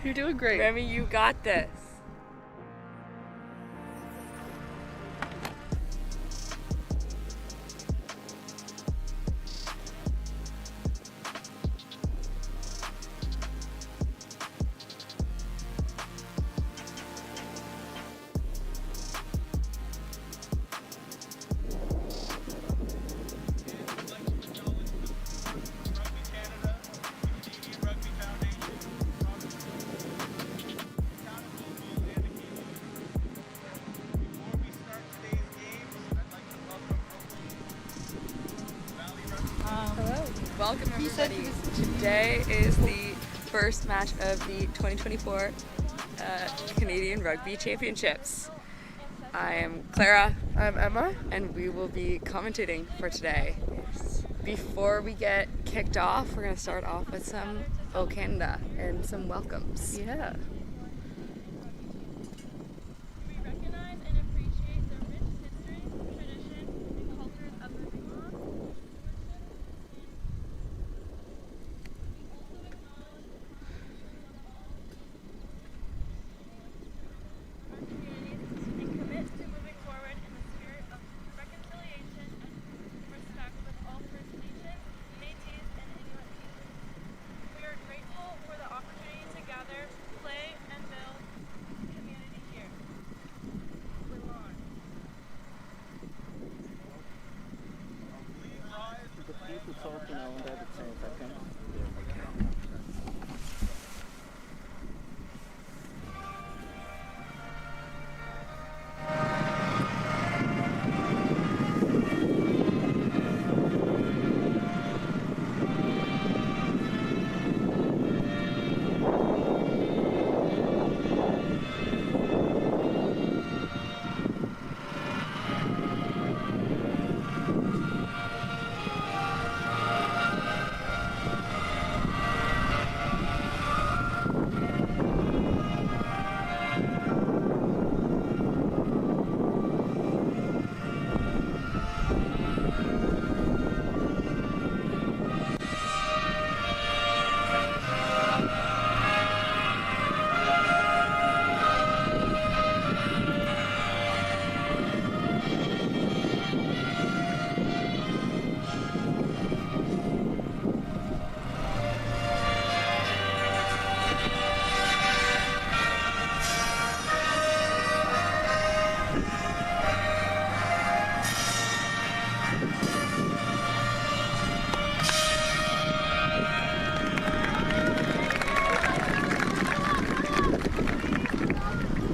You're doing great. Remy, you got this. Welcome everybody. Today is the first match of the 2024 Canadian Rugby Championships. I am Clara. I'm Emma. And we will be commentating for today. Before we get kicked off, we're going to start off with some O Canada and some welcomes. Yeah.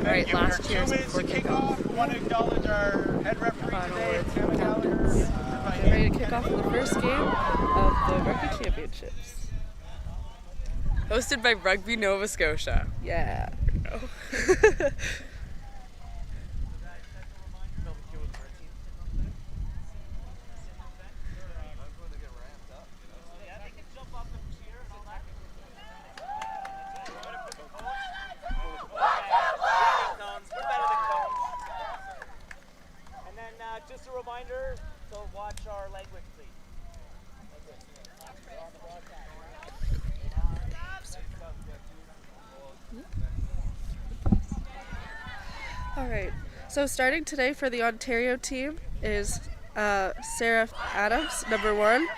Alright, last cheers before kickoff. We want to acknowledge our head referee today, Tim Gallagher. Get ready to kick off the first game of the Rugby Championships. Hosted by Rugby Nova Scotia. Yeah. Just a reminder to watch our language, please. Alright, so starting today for the Ontario team is Sarah Adams, number 1.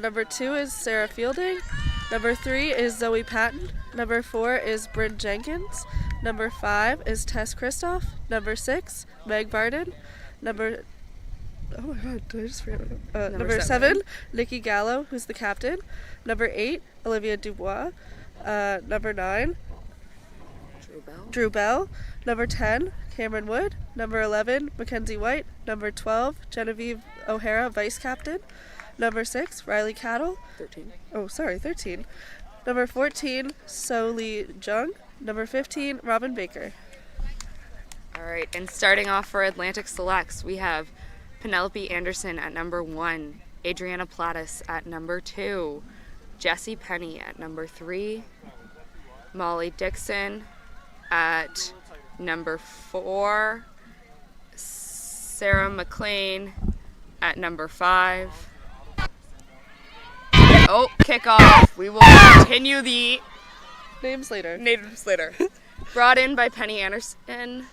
Number 2 is Sarah Fielding. Number 3 is Zoe Patton. Number 4 is Bryn Jenkins. Number 5 is Tess Christoph. Number 6, Meg Varden. Number 7, Nikki Gallo, who's the captain. Number 8, Olivia Dubois. Number 9, Drew Bell. Number 10, Cameron Wood. Number 11, Mackenzie White. Number 12, Genevieve O'Hara, vice captain. Number 6, Riley Cattle. 13. Number 14, So Lee Jung. Number 15, Robin Baker. Alright, and starting off for Atlantic Selects, we have Penelope Anderson at number 1, Adriana Plattis at number 2, Jessie Penny at number 3, Molly Dixon at number 4, Sarah McLean at number 5. Oh, kickoff. We will continue the Names later. Names later. Brought in by Penny Anderson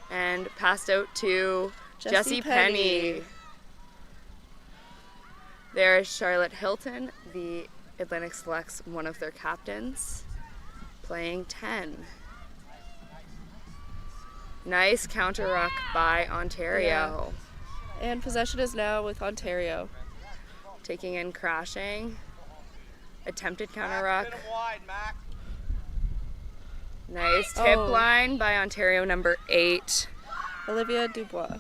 and passed out to Jessie Penny. There's Charlotte Hilton, the Atlantic Selects, one of their captains, playing 10. Nice counter ruck by Ontario. Yeah. And possession is now with Ontario. Taking in crashing. Attempted counter ruck. Nice tip line by Ontario number 8. Olivia Dubois.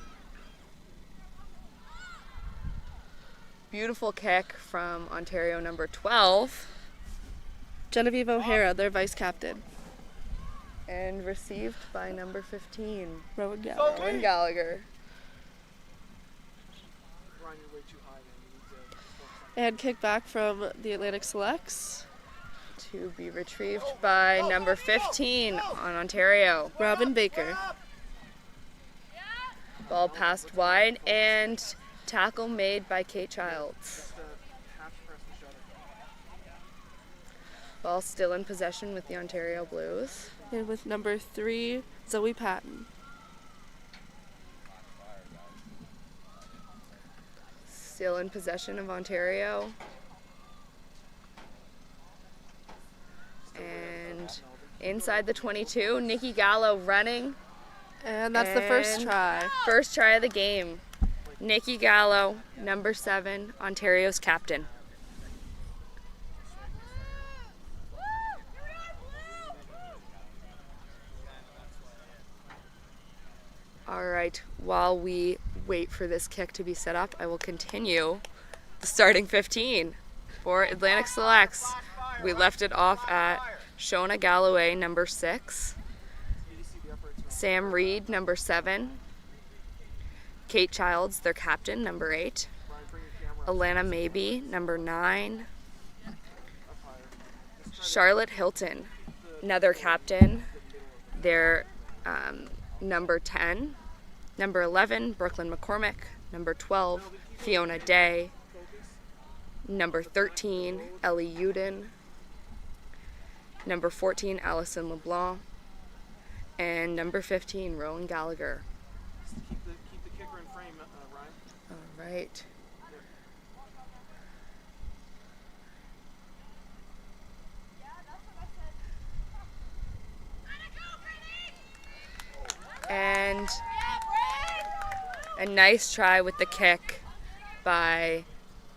Beautiful kick from Ontario number 12. Genevieve O'Hara, their vice captain. And received by number 15. Rowan Gallagher. Rowan Gallagher. And kick back from the Atlantic Selects. To be retrieved by number 15 on Ontario. Robin Baker. Ball passed wide and tackle made by Kate Childs. Ball still in possession with the Ontario Blues. And with number 3, Zoe Patton. Still in possession of Ontario. And inside the 22, Nikki Gallo running. And that's the first try. First try of the game. Nikki Gallo, number 7, Ontario's captain. All right, while we wait for this kick to be set up, I will continue the starting 15 for Atlantic Selects. We left it off at Shona Galloway, number 6, Sam Reed, number 7, Kate Childs, their captain, number 8, Alana Maybe, number 9, Charlotte Hilton, another captain, their number 10, number 11, Brooklyn McCormick, number 12, Fiona Day, number 13, Ellie Uden, number 14, Allison LeBlanc, and number 15, Rowan Gallagher. Keep the kicker in frame, Ryan. All right. And a nice try with the kick by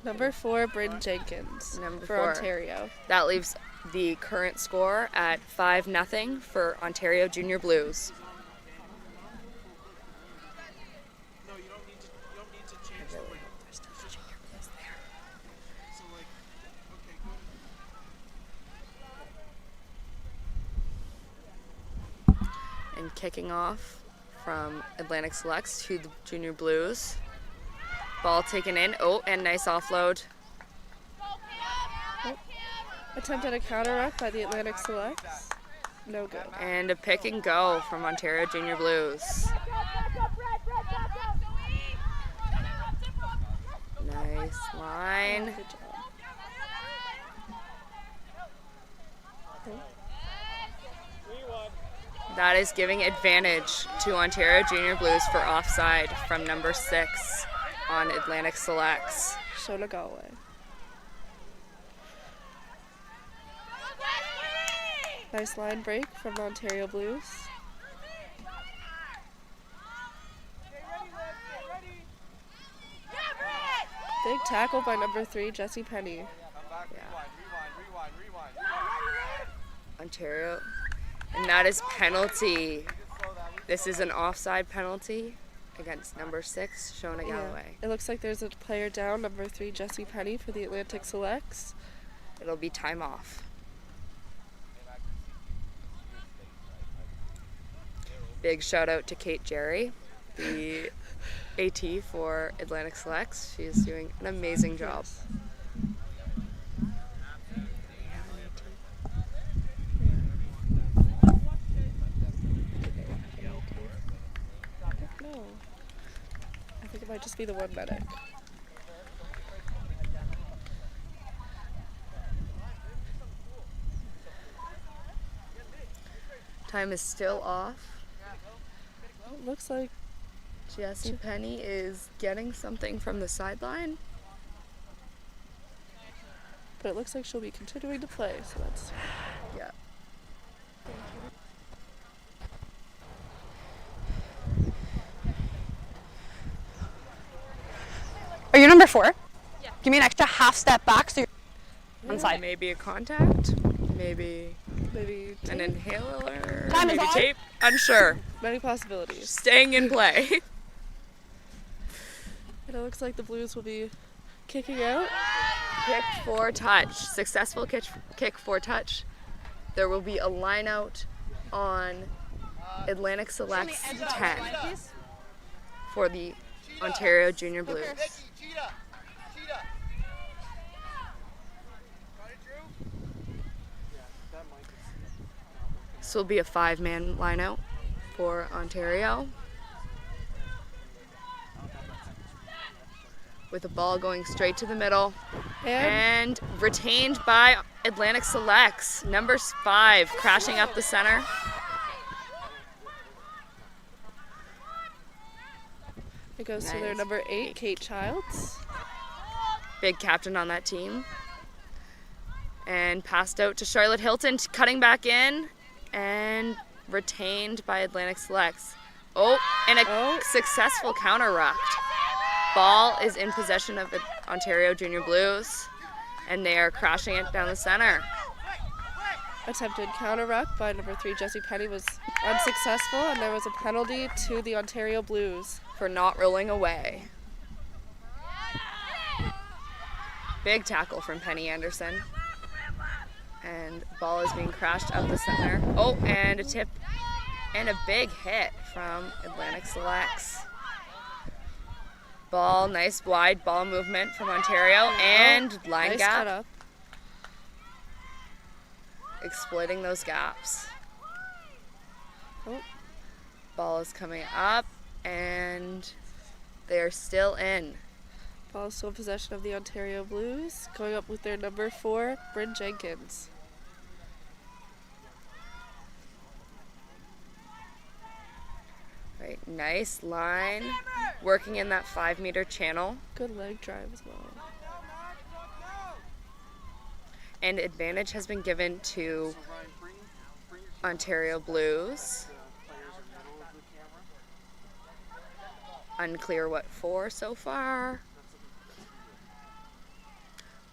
number 4, Bryn Jenkins for Ontario. That leaves the current score at 5-0 for Ontario Junior Blues. No, you don't need to change the way. There's still the Junior Blues there. So okay, go. And kicking off from Atlantic Selects to the Junior Blues. Ball taken in. Oh, and nice offload. Attempt at a counter ruck by the Atlantic Selects. No good. And a pick and go from Ontario Junior Blues. Nice line. Good job. That is giving advantage to Ontario Junior Blues for offside from number 6 on Atlantic Selects. Shona Galway. Nice line break from Ontario Blues. Big tackle by number 3, Jessie Penny. Ontario. And that is penalty. This is an offside penalty against number 6, Shona Galloway. It looks like there's a player down, number 3, Jessie Penny for the Atlantic Selects. It'll be time off. Big shout out to Kate Jerry, the AT for Atlantic Selects. She's doing an amazing job. No. I think it might just be the one medic. Time is still off. It looks like Jessie Penny is getting something from the sideline. but it looks like she'll be continuing to play, so that's Yeah. Are you number 4? Yeah. Give me an extra half step back so you're on side. Maybe a contact, maybe maybe an inhaler, Time is maybe on. tape. Unsure. many possibilities. Staying in play. And it looks like the Blues will be kicking out. Kick for touch. Successful kick for touch. There will be a line out on Atlantic Select's 10 for the Ontario Junior Blues. This will be a 5-man line out for Ontario, with the ball going straight to the middle and retained by Atlantic Selects. Number 5 crashing up the center. It goes to their number 8, Kate Childs. Big captain on that team. And passed out to Charlotte Hilton, cutting back in and retained by Atlantic Selects. Oh, and a successful counter rucked. Ball is in possession of the Ontario Junior Blues, and they are crashing it down the center. Attempted counter ruck by number 3, Jessie Penny, was unsuccessful, and there was a penalty to the Ontario Blues for not rolling away. Big tackle from Penny Anderson. And ball is being crashed up the center. Oh, and a tip and a big hit from Atlantic Selects. Ball, nice wide ball movement from Ontario, and line nice gap. cut up. Exploiting those gaps. Oh. Ball is coming up, and they're still in. Ball still in possession of the Ontario Blues, going up with their number 4, Bryn Jenkins. Right, nice line, working in that 5-meter channel. Good leg drive as well. And advantage has been given to Ontario Blues. Unclear what for so far.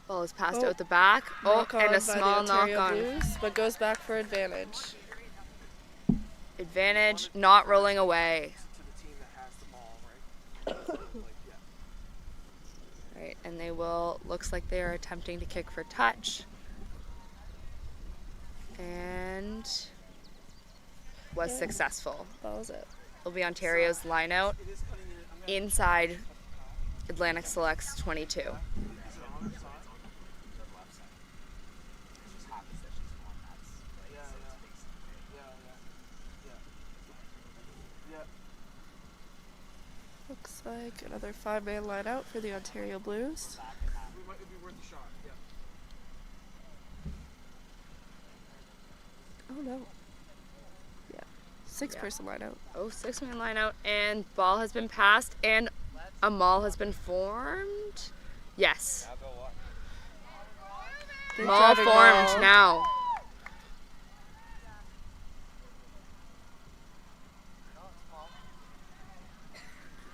Ball is passed out the back. Oh, and a small knock on. Blues, but goes back for advantage. Advantage, not rolling away. Right, and they will, looks like they are attempting to kick for touch. And was successful. That was it. Will be Ontario's line out inside Atlantic Selects 22. Looks like another 5-man line out for the Ontario Blues. It'd be worth a shot, yeah. Oh no. Yeah. 6-person line out. Oh, 6-man line out, and ball has been passed, and a maul has been formed. Yes. Big Maul driving formed maul. now.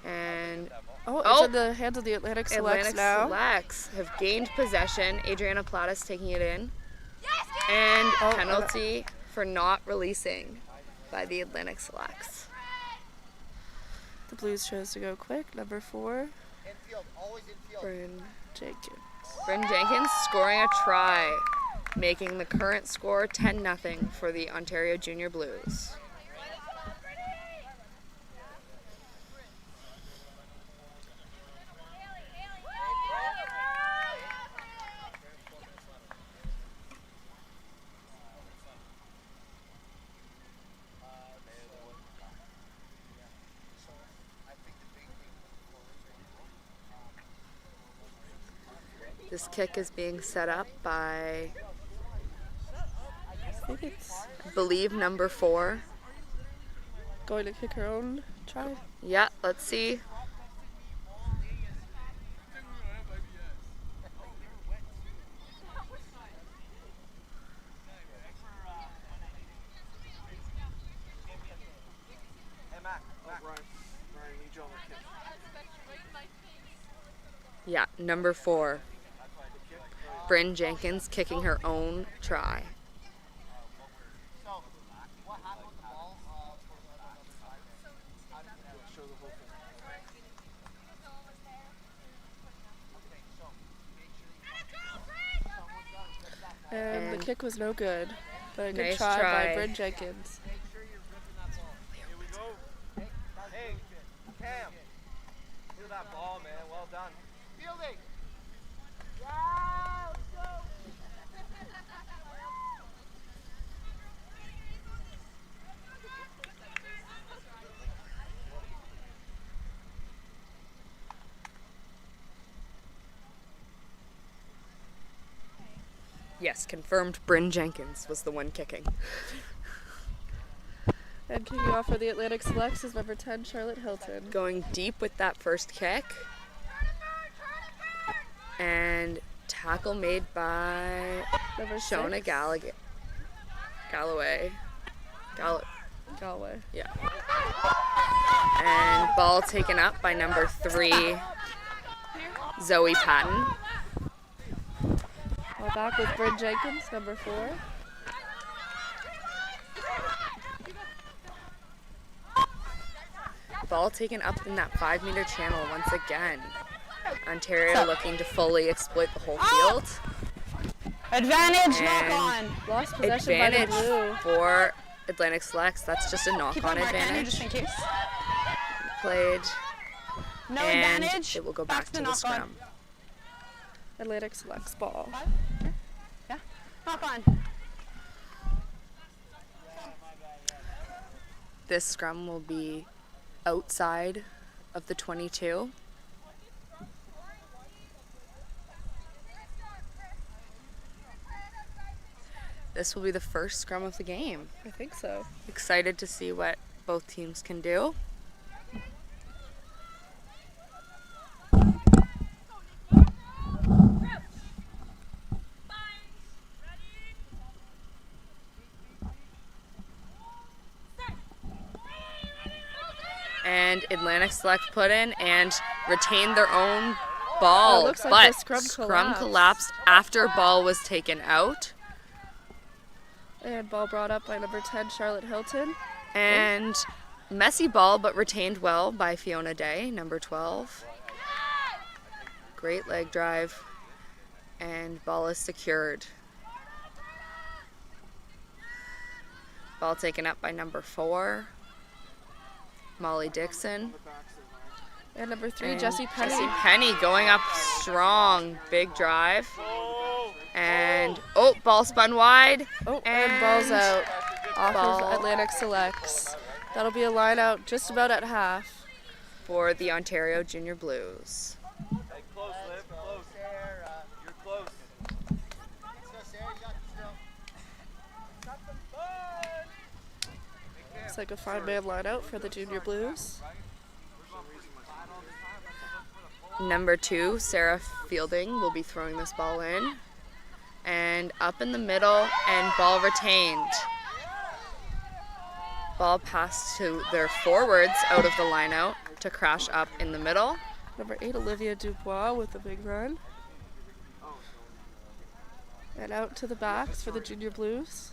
And It's in the hands of the Atlantic Selects Atlantic now. Selects have gained possession. Adriana Platas taking it in. And penalty for not releasing by the Atlantic Selects. The Blues chose to go quick. Number 4, Infield, always infield. Bryn Jenkins. Bryn Jenkins scoring a try, making the current score 10-0 for the Ontario Junior Blues. This kick is being set up by think it's believe number 4. going to kick her own try. Yeah, let's see. Hey, Mac. Ryan, need you on the kick. Yeah, number 4. Bryn Jenkins kicking her own try. So, what happened with the ball? Show the whole thing. And the kick was no good. But a good Nice try try. by Bryn Jenkins. Make sure you're ripping that ball. Here we go. Hey, Cam. Feel that ball, man. Well done. Fielding. Yeah, let's go. Yes, confirmed Bryn Jenkins was the one kicking. And kicking off for the Atlantic Selects is number 10, Charlotte Hilton. Going deep with that first kick. And tackle made by Number Shona 6, Galloway. Galway. Yeah. And ball taken up by number 3, Zoe Patton. Ball back with Bryn Jenkins, number 4. Ball taken up in that 5-meter channel once again. Ontario looking to fully exploit the whole field. Advantage, knock And on. Lost possession by the Advantage blue. for Atlantic Selects. That's just a Keep knock-on on marking advantage. just in case. Played. No And advantage. it will go back to the knock scrum. on. Atlantic Selects ball. Yeah, knock on. This scrum will be outside of the 22. This will be the first scrum of the game. I think so. Excited to see what both teams can do. And Atlantic Select put in and retained their own ball, Oh, it looks like but the scrum collapsed. collapsed after ball was taken out. And ball brought up by number 10, Charlotte Hilton. And messy ball, but retained well by Fiona Day, number 12. Great leg drive, and ball is secured. Ball taken up by number 4, Molly Dixon. And number 3, And Jessie Penny. Jessie Penny going up strong, big drive. And, ball spun wide. And ball's out off ball. of Atlantic Selects. That'll be a line out just about at half. For the Ontario Junior Blues. Hey, close, Liv. Close. Sarah. You're close. Let's go, Sarah. You got this still. Looks like a 5-man line out for the Junior Blues. Number 2, Sarah Fielding, will be throwing this ball in. And up in the middle, and ball retained. Ball passed to their forwards out of the line out to crash up in the middle. Number 8, Olivia Dubois with a big run. And out to the backs for the Junior Blues.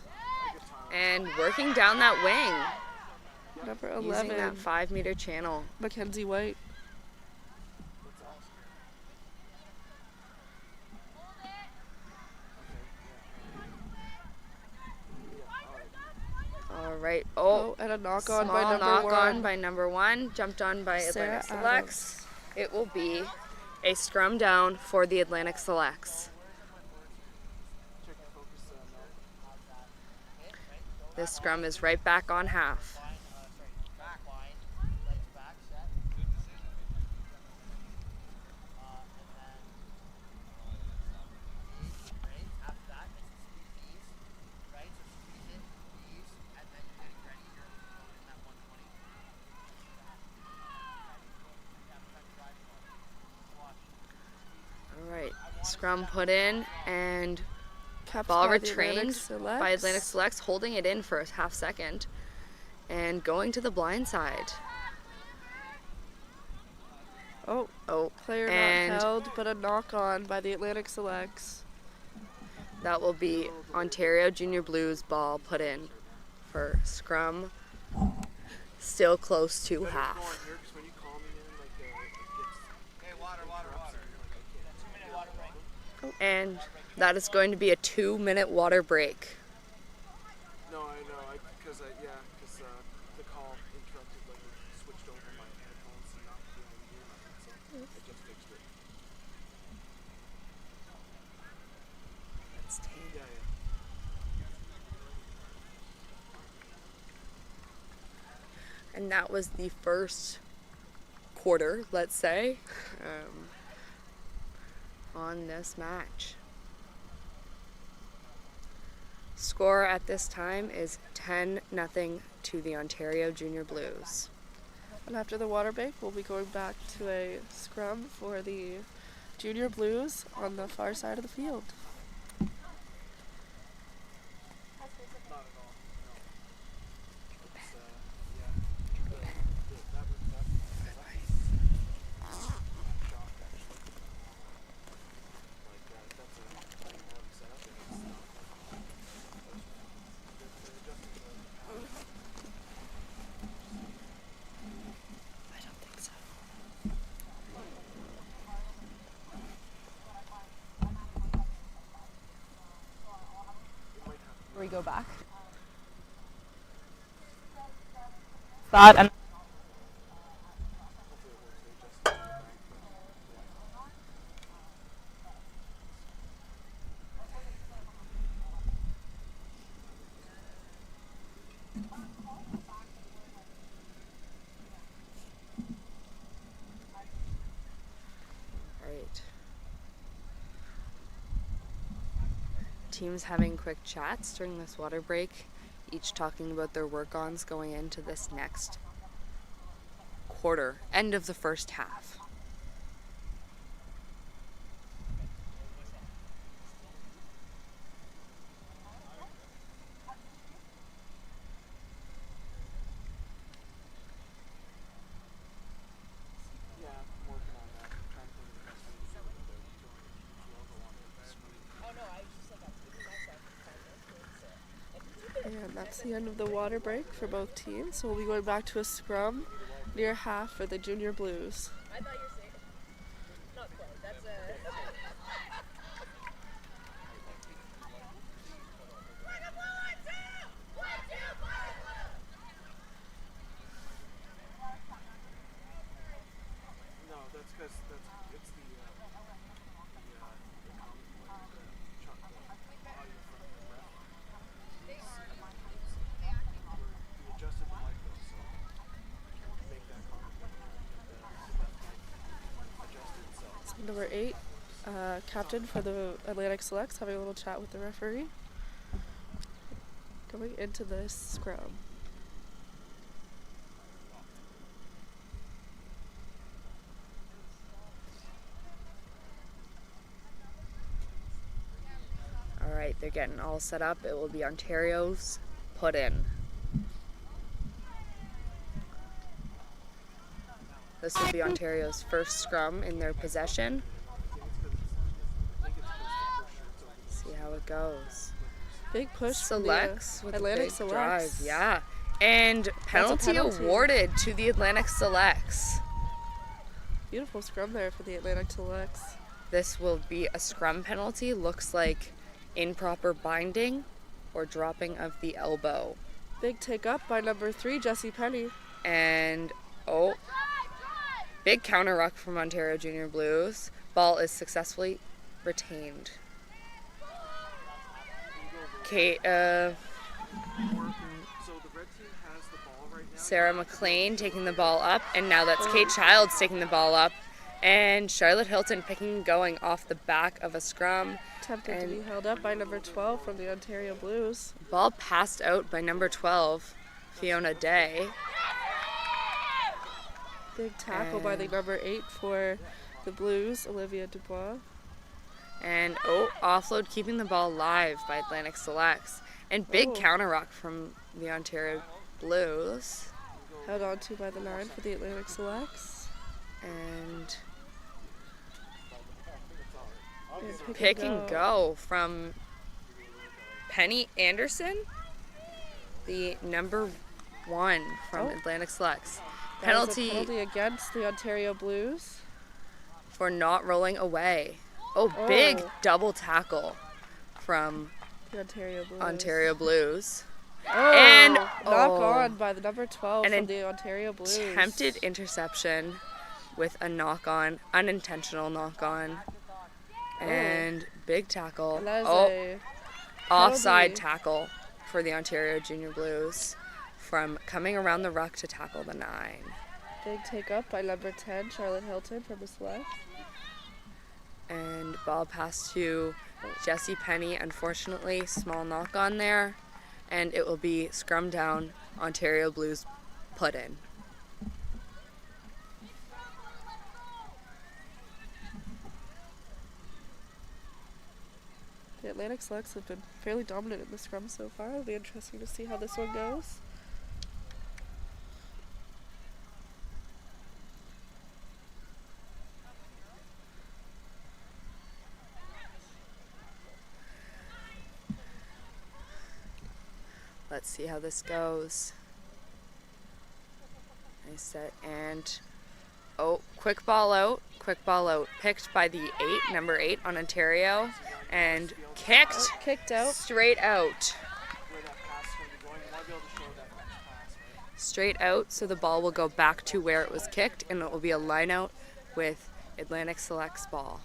And working down that wing, Number using 11, that 5-meter channel. Mackenzie White. All right. And a knock on small by number knock 1. on by number 1, jumped on by Sarah Atlantic Selects. It will be a scrum down for the Atlantic Selects. This scrum is right back on half. Back line. Legs back, set. Good decision. And then right after that, it's 3 Ps, right? So 3 Scrum put in, and Kept ball by the Atlantic retrained Selects. by Atlantic Selects, holding it in for a half second and going to the blind side. Oh, Oh, player and not held, but a knock on by the Atlantic Selects. that will be Ontario Junior Blues ball put in for Scrum. Still close to half. Here, 'cause when you call me in, like, Hey, water, water, water. 2-minute water break. And that is going to be a 2-minute water break. no, I know, because the call interrupted, like, it switched over my headphones and not being able to hear nothing, so I just fixed it. That's 10. Yeah. And that was the first quarter, let's say, on this match. Score at this time is 10-0 to the Ontario Junior Blues. And after the water break, we'll be going back to a scrum for the Junior Blues on the far side of the field. I don't think so. We go back. That and Right. Teams having quick chats during this water break, each talking about their work-ons going into this next quarter, end of the first half. Yeah, I'm working on that. I'm trying to think of the best way to do it without throwing logo on the screen. And that's the end of the water break for both teams. So we'll be going back to a scrum near half for the Junior Blues. No, that's because it's the audio from the ref. We adjusted the mic though, so make that comment. Adjusted itself. So number 8, captain for the Atlantic Selects, having a little chat with the referee. Going into this scrum. Alright, they're getting all set up. It will be Ontario's put in. This will be Ontario's first scrum in their possession. See how it goes. Big push Selects from with the a Atlantic big Selects. drive, yeah. And penalty awarded to the Atlantic Selects. Beautiful scrum there for the Atlantic Selects. This will be a scrum penalty. Looks like improper binding or dropping of the elbow. Big take up by number 3, Jessie Penny. And big counter ruck from Ontario Junior Blues. Ball is successfully retained. Kate, So the red team has the ball right now. Sarah McLean taking the ball up, and now that's Kate Childs taking the ball up, and Charlotte Hilton picking going off the back of a scrum. Attempted to be held up by number 12 from the Ontario Blues. Ball passed out by number 12, Fiona Day. Big tackle by the number 8 for the Blues, Olivia Dubois. And offload, keeping the ball alive by Atlantic Selects. And big counter rock from the Ontario Blues. Held on to by the 9 for the Atlantic Selects. And And pick and go from Penny Anderson, the number 1 from Atlantic Selects. That was a penalty against the Ontario Blues. For not rolling away. Big double tackle from The Ontario Blues. Ontario Blues. And knock on by the number 12 And from the Ontario Blues. Attempted interception with a knock on, unintentional knock on. And big tackle. And that is a offside penalty. tackle for the Ontario Junior Blues from coming around the ruck to tackle the 9. Big take up by number 10, Charlotte Hilton from the Select. And ball pass to Jessie Penny. Unfortunately, small knock on there. And it will be scrum down, Ontario Blues put in. The Atlantic Selects have been fairly dominant in the scrum so far. It'll be interesting to see how this one goes. Let's see how this goes. Nice set and quick ball out, picked by the number 8 on Ontario, and kicked out. straight out. Where that pass is going to be going. You want to be able to show that next pass, right? Straight out, so the ball will go back to where it was kicked, and it will be a line out with Atlantic Selects ball.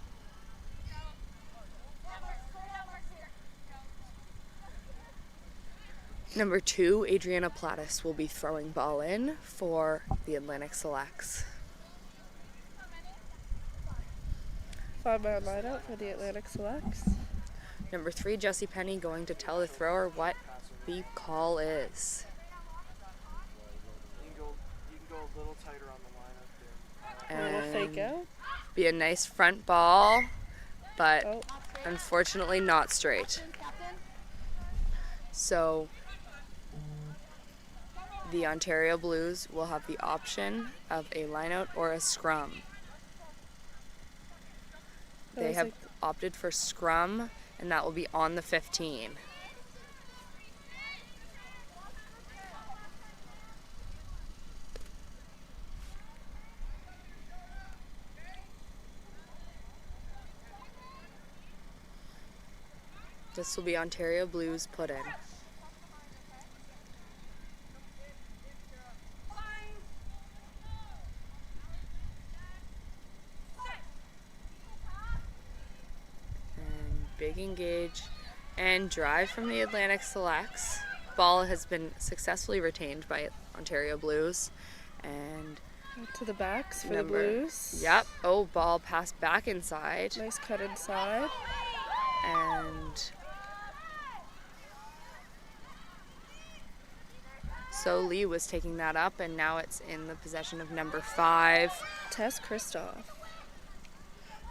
Number 2, Adriana Plattis will be throwing ball in for the Atlantic Selects. 5-man line out for the Atlantic Selects. Number 3, Jessie Penny going to tell the thrower what the call is. You can go a little tighter on the line up there. A little fake out. Be a nice front ball, but Oh. unfortunately not straight. So the Ontario Blues will have the option of a lineout or a scrum. That They was have like- opted for scrum, and that will be on the 15. This will be Ontario Blues put in. And big engage and drive from the Atlantic Selects. Ball has been successfully retained by Ontario Blues. And to the backs for number- the Blues. Yep. Ball passed back inside. Nice cut inside. And so Lee was taking that up, and now it's in the possession of number 5. Tess Kristoff.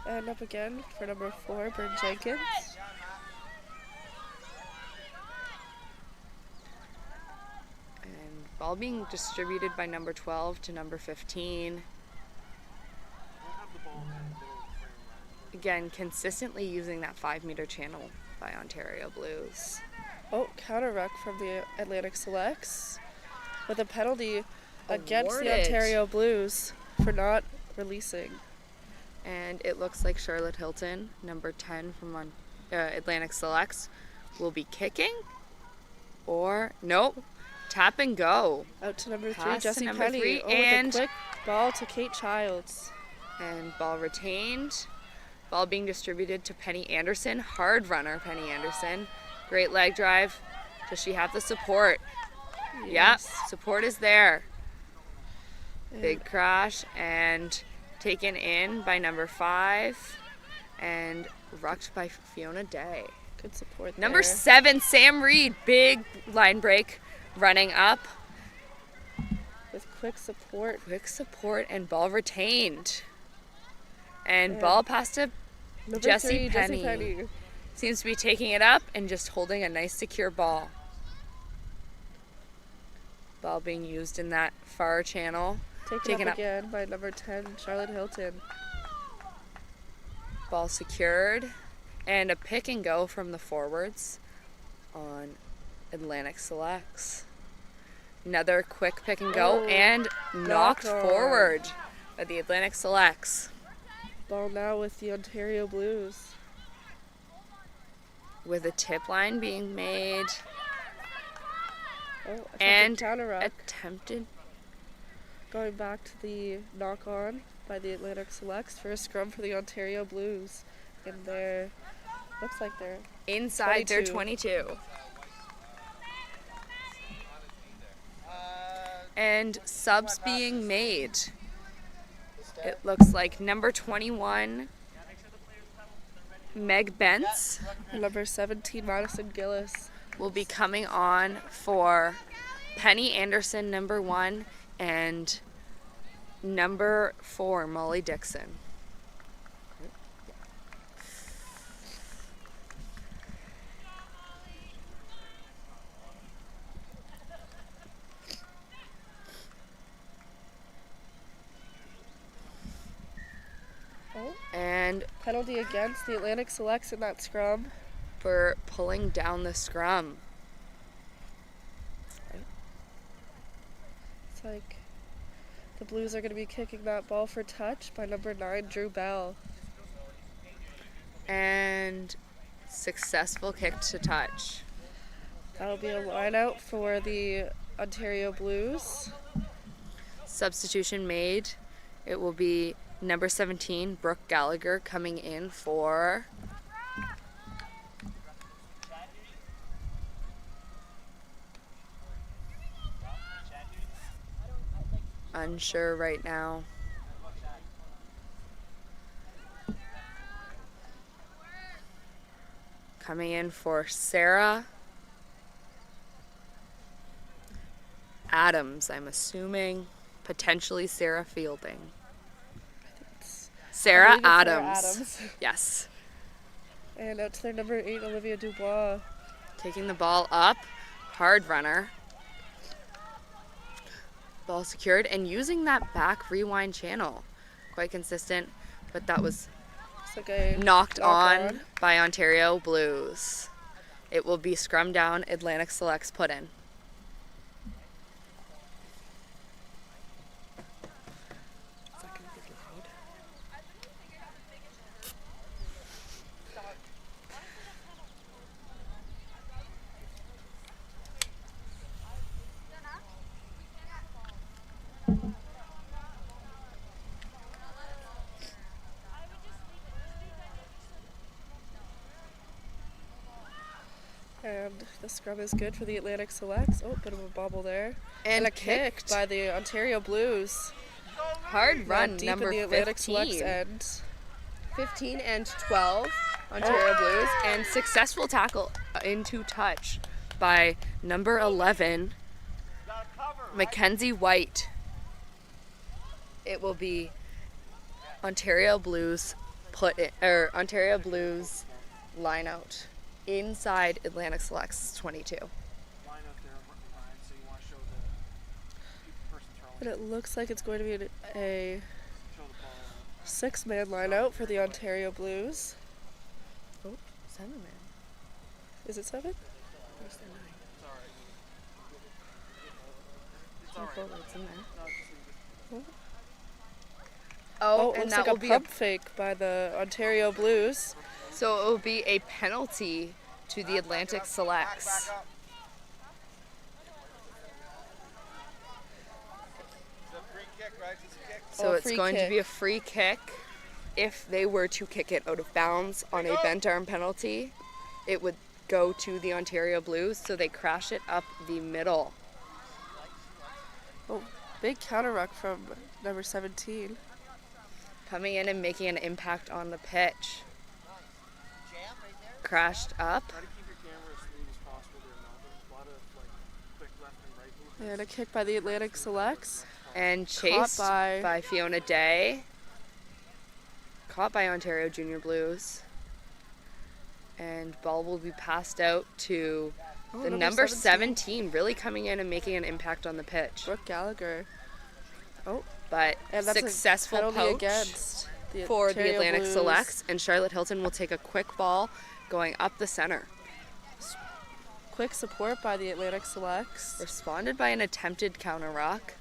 And up again for number 4, Bryn Jenkins. And ball being distributed by number 12 to number 15. We'll have the ball in the middle of the frame line. Again, consistently using that 5-meter channel by Ontario Blues. Counter ruck from the Atlantic Selects with a penalty against the Awarded. Ontario Blues for not releasing. And it looks like Charlotte Hilton, number 10 from Atlantic Selects, will be kicking. Or, nope, tap and go. Out to number 3, Pass to Jessie number Penny. 3, With and- a quick ball to Kate Childs. And ball retained. Ball being distributed to Penny Anderson. Hard runner, Penny Anderson. Great leg drive. Does she have the support? Yes. Yep, support is there. And Big crash and taken in by number 5 and rucked by Fiona Day. good support Number there. 7, Sam Reed. Big line break running up. With quick support. Quick support and ball retained. And Yeah. ball passed to Number Jessie 3, Penny. Jessie Penny. Seems to be taking it up and just holding a nice secure ball. Ball being used in that far channel. Taken up again by number 10, Charlotte Hilton. Ball secured. And a pick and go from the forwards on Atlantic Selects. Another quick pick and go and knocked forward by the Atlantic Selects. Ball now with the Ontario Blues. With a tip line being made. And counter-ruck. Attempted. Going back to the knock-on by the Atlantic Selects for a scrum for the Ontario Blues. In their, looks like they're inside 22. Their 22. And subs being made. It looks like number 21, Meg Bentz. Number 17, Madison Gillis. Will be coming on for Penny Anderson, number 1, and number 4, Molly Dixon. And penalty against the Atlantic Selects in that scrum. For pulling down the scrum. It's like the Blues are going to be kicking that ball for touch by number 9, Drew Bell. And successful kick to touch. That'll be a line out for the Ontario Blues. Substitution made. It will be number 17, Brooke Gallagher, coming in for unsure right now. Coming in for Sarah Adams, I'm assuming. Potentially Sarah Fielding. Sarah Adams. Yes. And out to their number 8, Olivia Dubois. Taking the ball up. Hard runner. Ball secured and using that back rewind channel. Quite consistent, but that was knocked on by Ontario Blues. It will be scrum down, Atlantic Selects put in. And the scrum is good for the Atlantic Selects. Oh, bit of a bobble there. And a kick by the Ontario Blues. Hard run, deep number in the Atlantic 15. Selects end. 15 and 12, Ontario Blues. And successful tackle into touch by number 11, Mackenzie White. It will be Ontario Blues Ontario Blues line out. Inside Atlantic Selects 22. And it looks like it's going to be a 6-man line out for the Ontario Blues. Oh, 7-man. Is it 7? Where's the 9? It's forwards in there. Oh, and that will be a pump fake by the Ontario Blues. So it will be a penalty to the Atlantic Selects. So it's going to be a free kick. If they were to kick it out of bounds on a bent arm penalty, it would go to the Ontario Blues, so they crash it up the middle. Oh, big counter ruck from number 17. Coming in and making an impact on the pitch. Crashed up. And a kick by the Atlantic Selects. And chased by Fiona Day. Caught by Ontario Junior Blues. And ball will be passed out to the number 17, really coming in and making an impact on the pitch. Brooke Gallagher. Oh, But and that's successful a penalty poach against for the Ontario Atlantic Blues. Selects, and Charlotte Hilton will take a quick ball going up the center. Quick support by the Atlantic Selects. Responded by an attempted counter rock,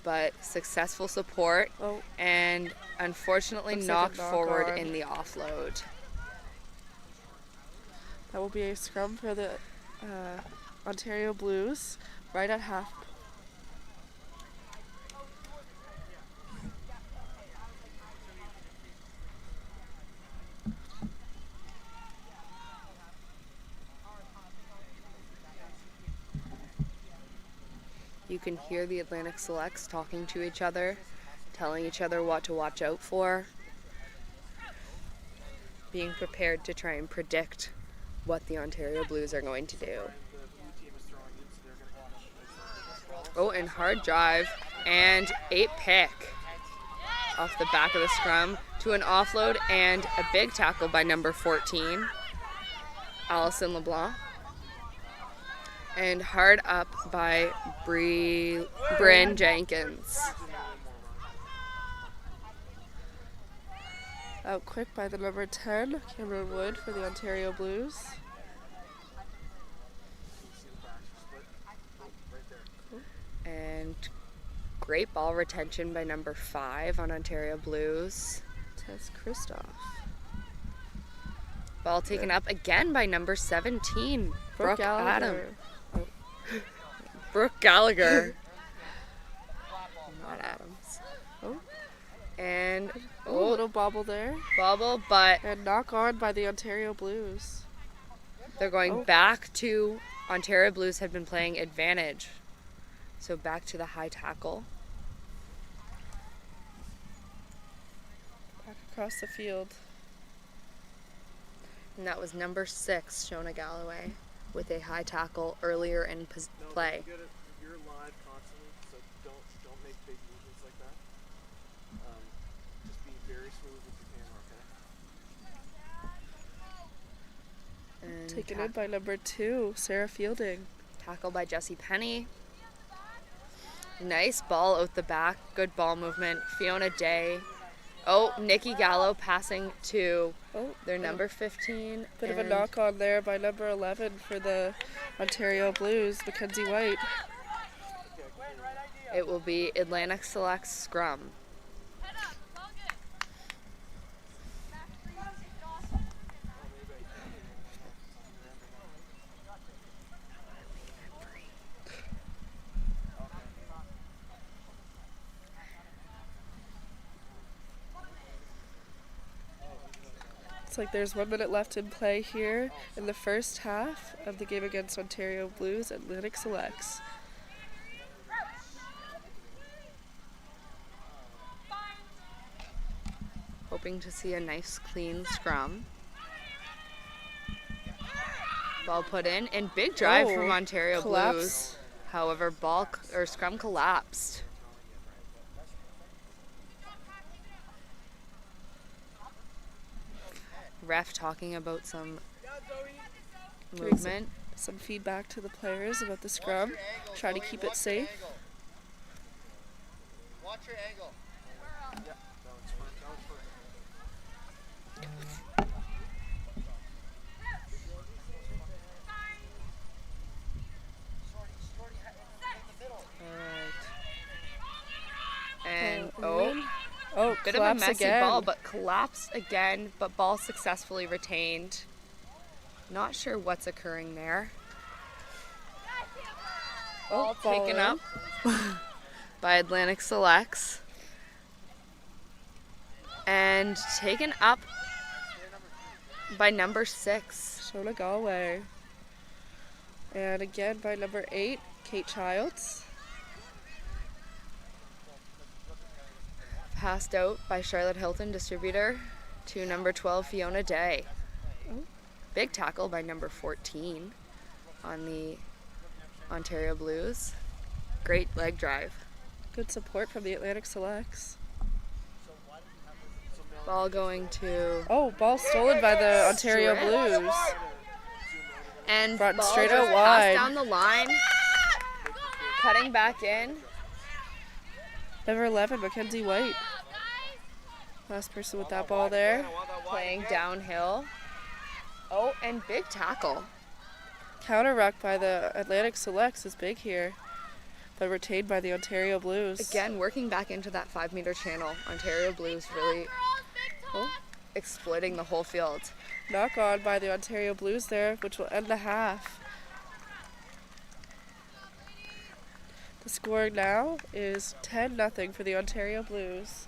but successful support, Oh, and unfortunately looks like a knocked knock forward on. in the offload. That will be a scrum for the Ontario Blues right at half. You can hear the Atlantic Selects talking to each other, telling each other what to watch out for, being prepared to try and predict what the Ontario Blues are going to do. Oh, and hard drive and a pick off the back of the scrum to an offload and a big tackle by number 14, Allison LeBlanc. And hard up by Bryn Jenkins. Out quick by the number 10, Cameron Wood for the Ontario Blues. And great ball retention by number 5 on Ontario Blues. Tess Kristoff. Ball taken up again by number 17, Brooke Gallagher. Brooke Gallagher. Not Adams. Oh. And Oh, little bobble there. bobble, but And knock on by the Ontario Blues. they're going back to Ontario Blues had been playing advantage. So back to the high tackle. Back across the field. And that was number 6, Shona Galloway, with a high tackle earlier in play. You're live constantly, so don't make big movements like that. Just be very smooth with your camera, okay? And Taken in by number 2, Sarah Fielding. tackle by Jessie Penny. Nice ball out the back. Good ball movement. Fiona Day. Oh, Nikki Gallo passing to Oh, their number 15. bit of a and knock on there by number 11 for the Ontario Blues, Mackenzie White. It will be Atlantic Select scrum. It's like there's 1 minute left in play here in the first half of the game against Ontario Blues Atlantic Selects. Hoping to see a nice clean scrum. Ball put in and big drive Oh, from Ontario collapse. Blues. However, scrum collapsed. Ref talking about some movement. Some feedback to the players about the scrum. Try to keep it safe. Watch your angle. And Oh, bit of a collapse messy again. ball, but collapsed again, but ball successfully retained. Not sure what's occurring there. Oh, Ball taken up by Atlantic Selects. And taken up by number 6. Shona Galway. And again by number 8, Kate Childs. Passed out by Charlotte Hilton, distributor, to number 12, Fiona Day. Oh. Big tackle by number 14 on the Ontario Blues. Great leg drive. Good support from the Atlantic Selects. So Ball going to Oh, ball stolen by the Ontario Strip. Blues. and Brought ball straight just out wide. passed down the line, cutting back in. Number 11, Mackenzie White. Last person with that ball there. Playing downhill. Oh, and big tackle. Counter ruck by the Atlantic Selects is big here, but retained by the Ontario Blues. Again, working back into that 5-meter channel. Ontario Blues really exploiting the whole field. Knock on by the Ontario Blues there, which will end the half. The score now is 10-0 for the Ontario Blues.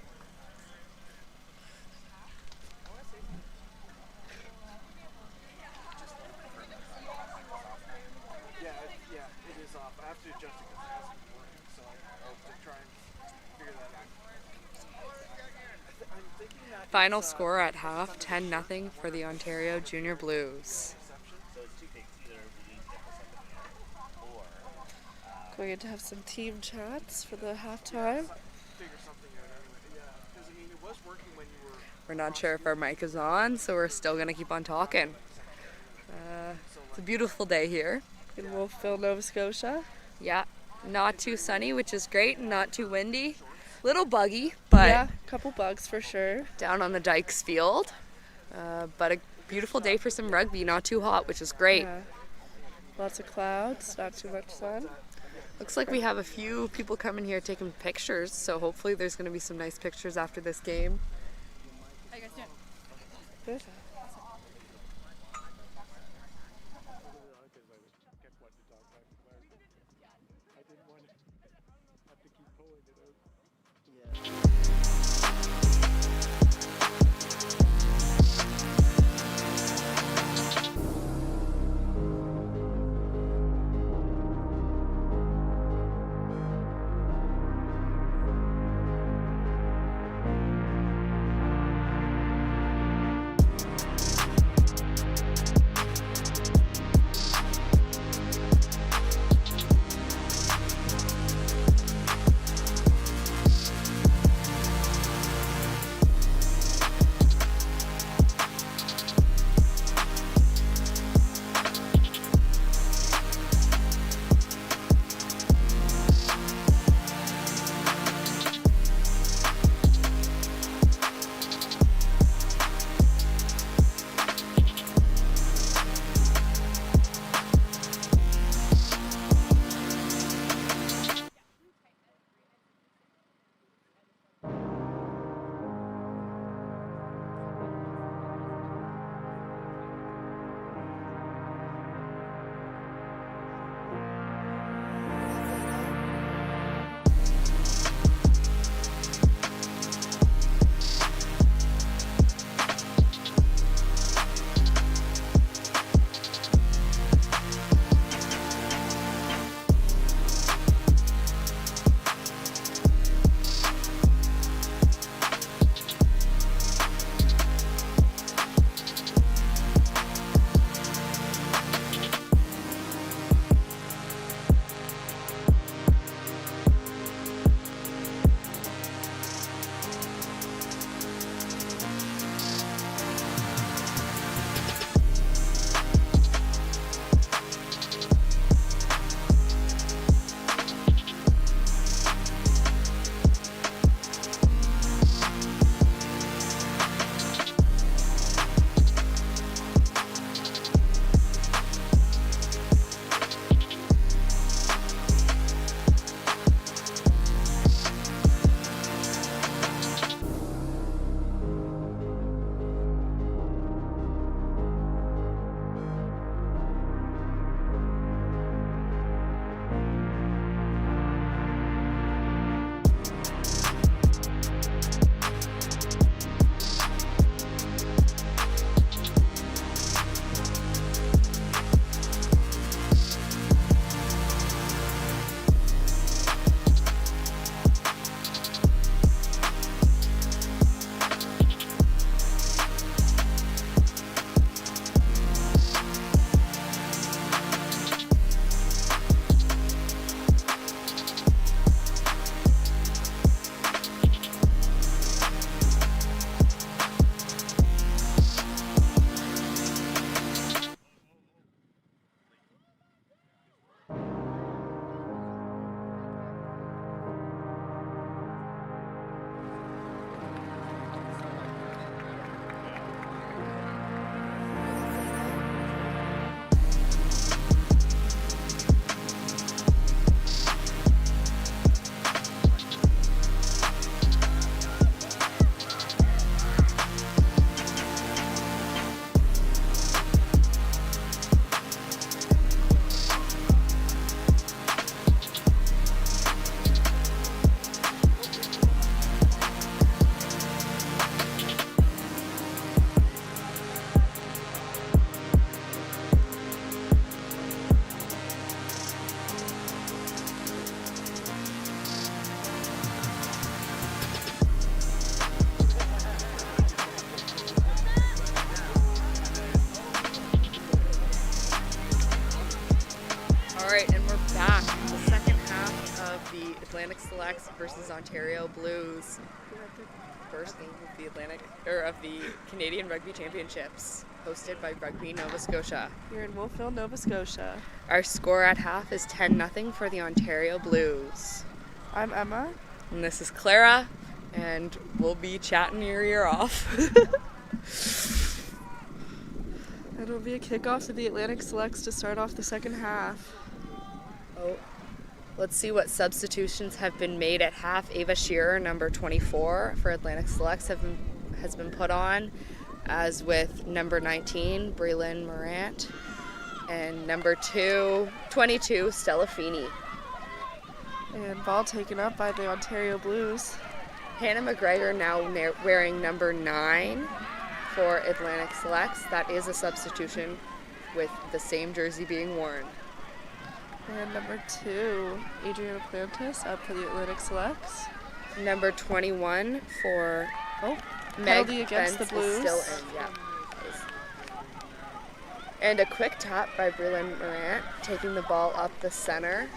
Yeah, it is off. I have to adjust it because it hasn't been working, so I hope to try and figure that out. I'm thinking that Final score at half, 10-0 for the Ontario Junior Blues. Going to have some team chats for the halftime. figure something out anyway. Yeah, because I mean, it was working when you were. We're not sure if our mic is on, so we're still going to keep on talking. It's a beautiful day here. In Wolfville, Nova Scotia. Yeah, not too sunny, which is great, and not too windy. Little buggy, but Yeah, a couple bugs for sure. down on the Dykes field. But a beautiful day for some rugby, not too hot, which is great. Yeah. Lots of clouds, not too much sun. Looks like we have a few people coming here taking pictures, so hopefully there's going to be some nice pictures after this game. Good. right, and we're back. The second half of the Atlantic Selects versus Ontario Blues. First game of the Canadian Rugby Championships, hosted by Rugby Nova Scotia. Here in Wolfville, Nova Scotia. Our score at half is 10-0 for the Ontario Blues. I'm Emma. And this is Clara, and we'll be chatting your ear off. It'll be a kickoff to the Atlantic Selects to start off the second half. Oh, let's see what substitutions have been made at half. Ava Shearer, number 24 for Atlantic Selects, has been put on, as with number 19, Breland Morant, and number 22, Stella Feeney. And ball taken up by the Ontario Blues. Hannah McGregor now wearing number 9 for Atlantic Selects. That is a substitution with the same jersey being worn. And number 2, Adriana Plantis up for the Atlantic Selects. Number 21 for Meg penalty against the Bentz Blues. is still in, yeah. And a quick tap by Breland Morant, taking the ball up the center.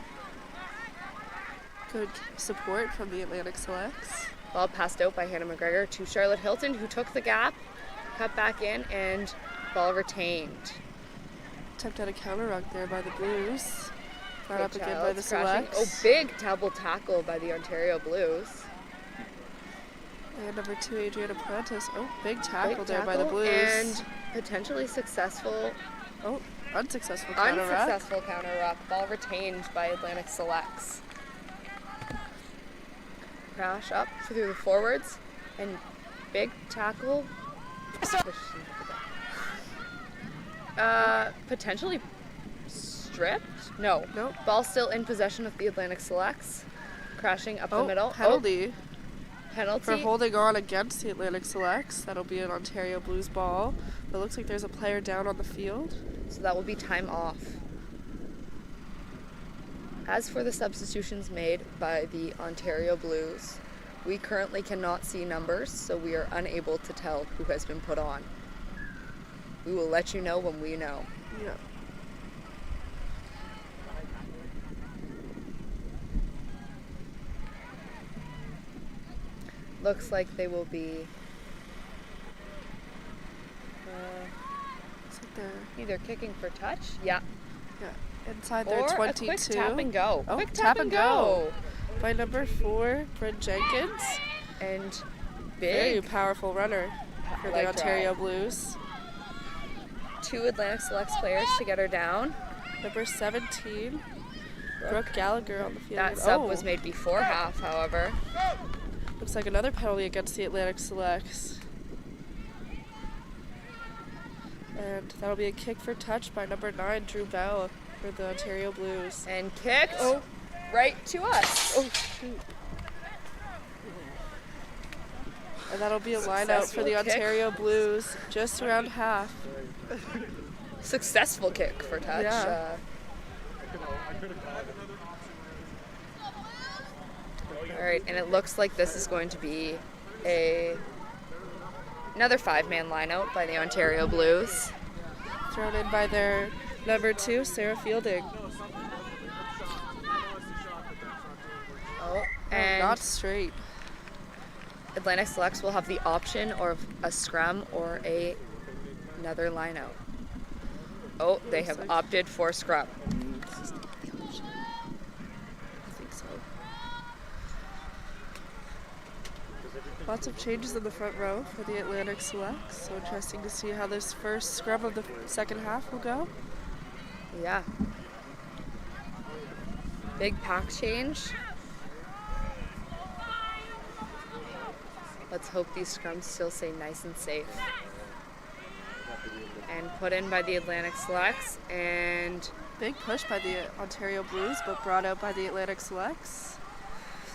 Good support from the Atlantic Selects. Ball passed out by Hannah McGregor to Charlotte Hilton, who took the gap, cut back in, and ball retained. Attempt at a counter ruck there by the Blues. Brought up Good again child, by the crashing. Selects. Oh, big double tackle by the Ontario Blues. And number 2, Adriana Plantis. Oh, big tackle Big there by the tackle Blues. And potentially Unsuccessful counter ruck. unsuccessful counter ruck. Ball retained by Atlantic Selects. Crash up through the forwards, and big tackle. Potentially stripped? No. Nope. Ball still in possession of the Atlantic Selects. Crashing up the middle. Penalty Penalty. for holding on against the Atlantic Selects. That'll be an Ontario Blues ball. But it looks like there's a player down on the field. So that will be time off. As for the substitutions made by the Ontario Blues, we currently cannot see numbers, so we are unable to tell who has been put on. We will let you know when we know. Yeah. Looks like they will be Looks like they're either kicking for touch, yeah, inside their or 22. a quick tap and go. Oh, Quick tap and go. By number 4, Bryn Jenkins. And Very big powerful runner for the leg Ontario drive. Blues. 2 Atlantic Selects players to get her down. Number 17, Brooke Gallagher on the field. That sub was made before half, however. Looks like another penalty against the Atlantic Selects. And that'll be a kick for touch by number 9, Drew Bell for the Ontario Blues. And kicked right to us. Oh, shoot. And that'll be a line out for the Successful kick. Ontario Blues just around half. Successful kick for touch. Yeah. All right, and it looks like this is going to be another 5-man lineout by the Ontario Blues. Thrown in by their number 2, Sarah Fielding. And Not straight. Atlantic Selects will have the option of a scrum or another lineout. Oh, they have like- opted for scrum. I think so. Lots of changes in the front row for the Atlantic Selects. So interesting to see how this first scrum of the second half will go. Yeah. Big pack change. Let's hope these scrums still stay nice and safe. And put in by the Atlantic Selects, and Big push by the Ontario Blues, but brought out by the Atlantic Selects.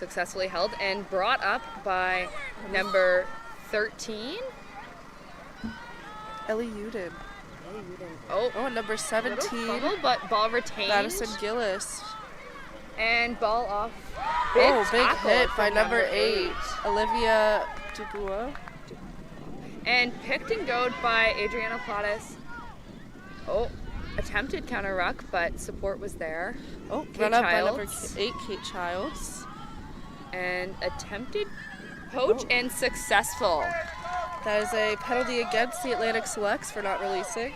successfully held and brought up by number 13. Ellie Uden. Oh, Oh, and number 17, fumble, but ball retained. Madison Gillis. And ball off. Big tackle hit by from number 8, Olivia Dubois. And picked and goed by Adriana Plottis. Oh, attempted counter ruck, but support was there. Oh, Kate run up by number Childs. 8, Kate Childs. And attempted poach and successful. That is a penalty against the Atlantic Selects for not releasing.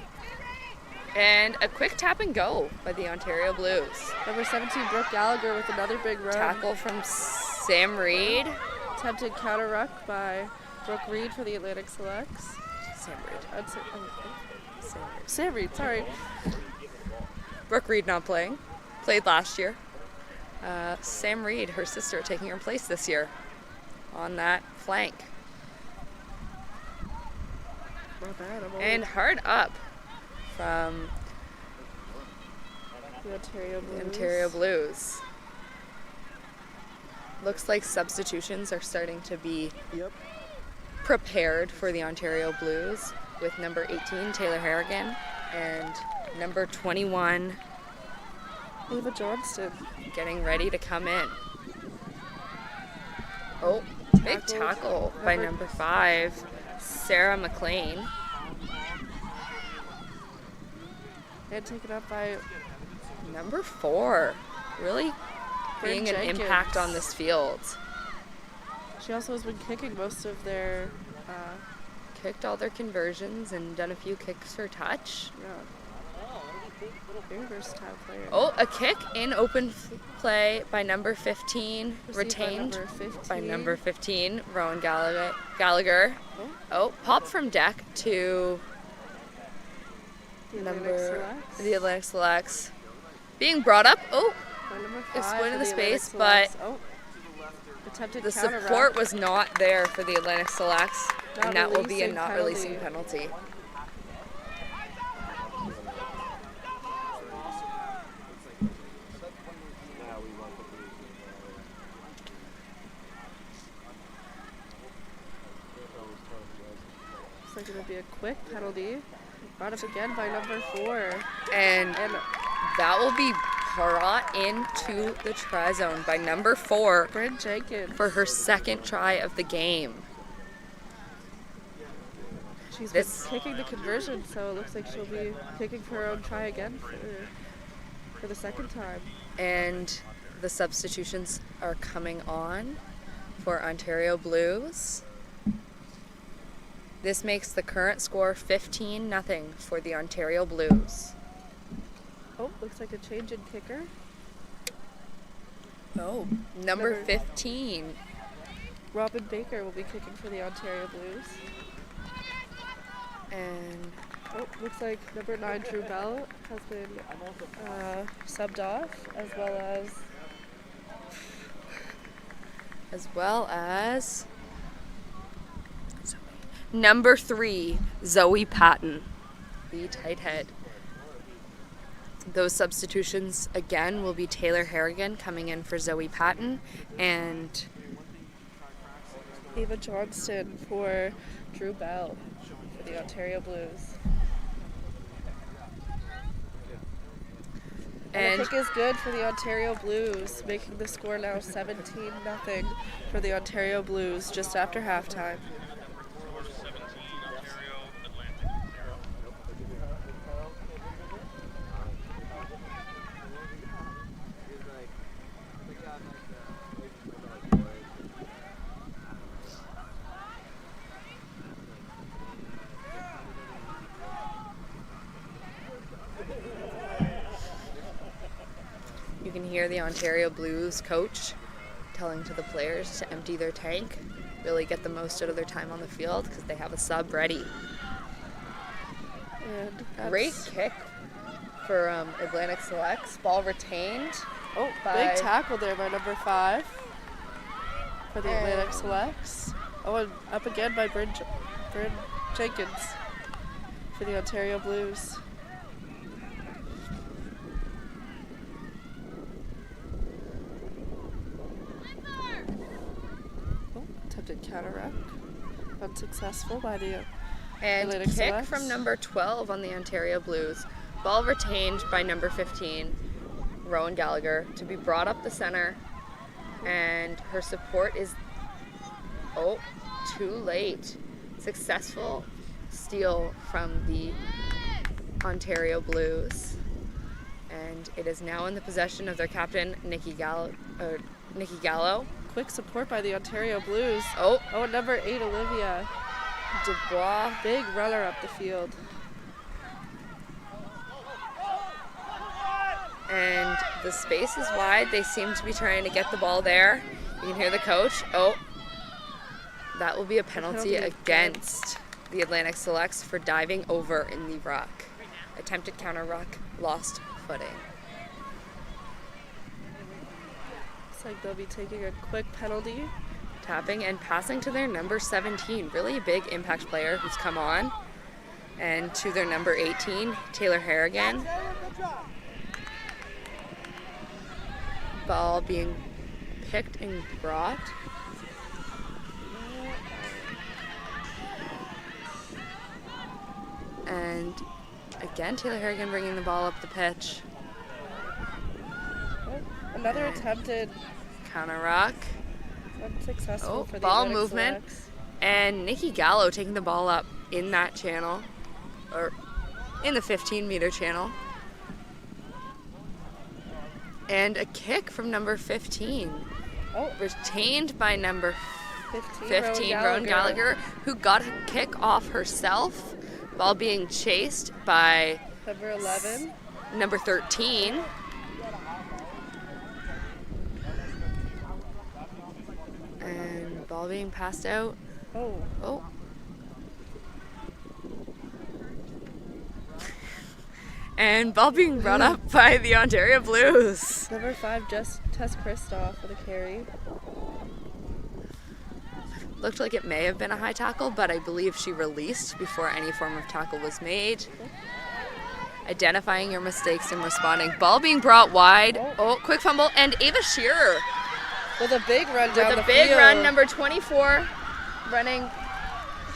And a quick tap and go by the Ontario Blues. Number 17, Brooke Gallagher with another big run. Tackle from Sam Reed. Attempted counter ruck by Brooke Reed for the Atlantic Selects. Sam Reed. Sam Reed, sorry. Brooke Reed not playing. Played last year. Sam Reed, her sister, taking her place this year on that flank. Not bad. And hard up from the Ontario Blues. Looks like substitutions are starting to be prepared for the Ontario Blues with number 18, Taylor Harrigan, and number 21, Eva Johnston. getting ready to come in. Oh, big tackle by number 5, Sarah McLean. And taken up by Number 4, really being an Jenkins. impact on this field. She also has been kicking most of their, Kicked all their conversions and done a few kicks for touch. very versatile player. Oh, a kick in open play by number 15, Received retained by number 15. Rowan Gallagher. Oh, pop from deck to The the Atlantic Selects. Being brought up. Oh, By number 5 exploiting for the Atlantic space, but Selects. Attempted the counter support ruck. was not there for the Atlantic Selects, Not and that will be a releasing not penalty. releasing penalty. Looks like it'll be a quick penalty. Brought up again by number 4. And that will be brought into the try zone by number 4 Bryn Jenkins. for her second try of the game. She's This- been kicking the conversion, so it looks like she'll be kicking for her own try again for the second time. And the substitutions are coming on for Ontario Blues. This makes the current score 15-0 for the Ontario Blues. Oh, looks like a change in kicker. Oh, number Number- 15. Robin Baker will be kicking for the Ontario Blues. And Oh, looks like number 9 Drew Bell has been subbed off, as well as number 3, Zoe Patton, the tight head. Those substitutions again will be Taylor Harrigan coming in for Zoe Patton and Eva Johnston for Drew Bell for the Ontario Blues. And the kick is good for the Ontario Blues, making the score now 17-0 for the Ontario Blues just after halftime. you can hear the Ontario Blues coach telling to the players to empty their tank, really get the most out of their time on the field because they have a sub ready. And Great kick for Atlantic Selects. Ball retained. Oh, big tackle there by number 5 for the Atlantic Selects. Oh, and up again by Bryn Jenkins for the Ontario Blues. Oh, attempted counter-ruck. Unsuccessful by the And Atlantic kick Selects. from number 12 on the Ontario Blues. Ball retained by number 15, Rowan Gallagher, to be brought up the center. And her support is, oh, too late. Successful steal from the Ontario Blues. And it is now in the possession of their captain, Nikki Gallo. Quick support by the Ontario Blues. Oh, Oh, number 8, Olivia. Dubois. Big runner up the field. And the space is wide. They seem to be trying to get the ball there. You can hear the coach. Oh, that will be a penalty against the Atlantic Selects for diving over in the ruck. Attempted counter ruck, lost footing. Looks like they'll be taking a quick penalty. Tapping and passing to their number 17, really a big impact player who's come on. And to their number 18, Taylor Harrigan. Ball being picked and brought. And again, Taylor Harrigan bringing the ball up the pitch. Oh, another attempted Counter ruck. unsuccessful for the ball Atlantic movement. Selects. And Nikki Gallo taking the ball up in that channel, or in the 15-meter channel. And a kick from number 15. Oh, Retained by number 15, Rowan Gallagher, who got a kick off herself. Ball being chased by Number 11. number 13. And ball being passed out. Oh, Oh. And ball being brought up by the Ontario Blues. number 5, Tess Kristoff with a carry. Looked like it may have been a high tackle, but I believe she released before any form of tackle was made. Identifying your mistakes and responding. Ball being brought wide. Oh, quick fumble. And Ava Shearer With a big run down with the a big field. run, number 24, running.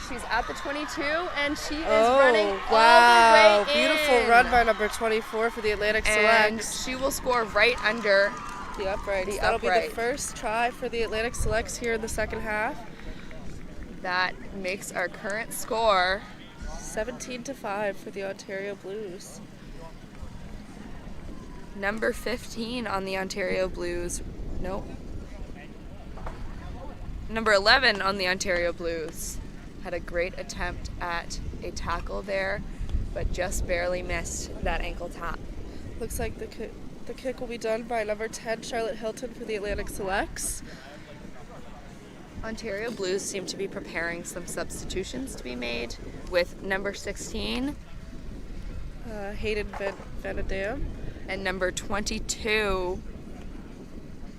She's at the 22, and she is running wow. all the way in. Beautiful run by number 24 for the Atlantic And Selects. she will score right under. The uprights. The That'll be upright. the first try for the Atlantic Selects here in the second half. That makes our current score 17-5 for the Ontario Blues. number 15 on the Ontario Blues. Nope. Number 11 on the Ontario Blues had a great attempt at a tackle there, but just barely missed that ankle tap. Looks like the kick will be done by number 10, Charlotte Hilton for the Atlantic Selects. Ontario Blues seem to be preparing some substitutions to be made with number 16 Hayden Vanadam. and number 22,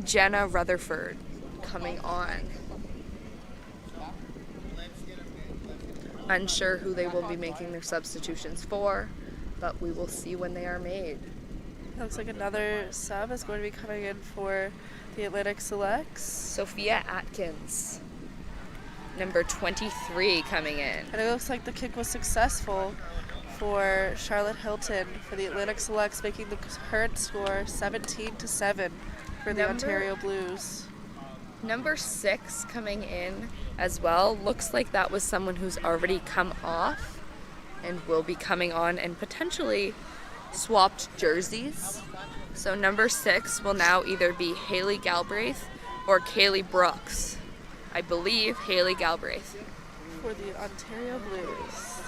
Jenna Rutherford, coming on. Unsure who they will be making their substitutions for, but we will see when they are made. Looks like another sub is going to be coming in for the Atlantic Selects. Sophia Atkins, number 23, coming in. And it looks like the kick was successful for Charlotte Hilton for the Atlantic Selects, making the current score 17-7 for the Number- Ontario Blues. Number 6 coming in as well. Looks like that was someone who's already come off and will be coming on and potentially swapped jerseys. So number 6 will now either be Haley Galbraith or Kaylee Brooks. I believe Haley Galbraith. For the Ontario Blues.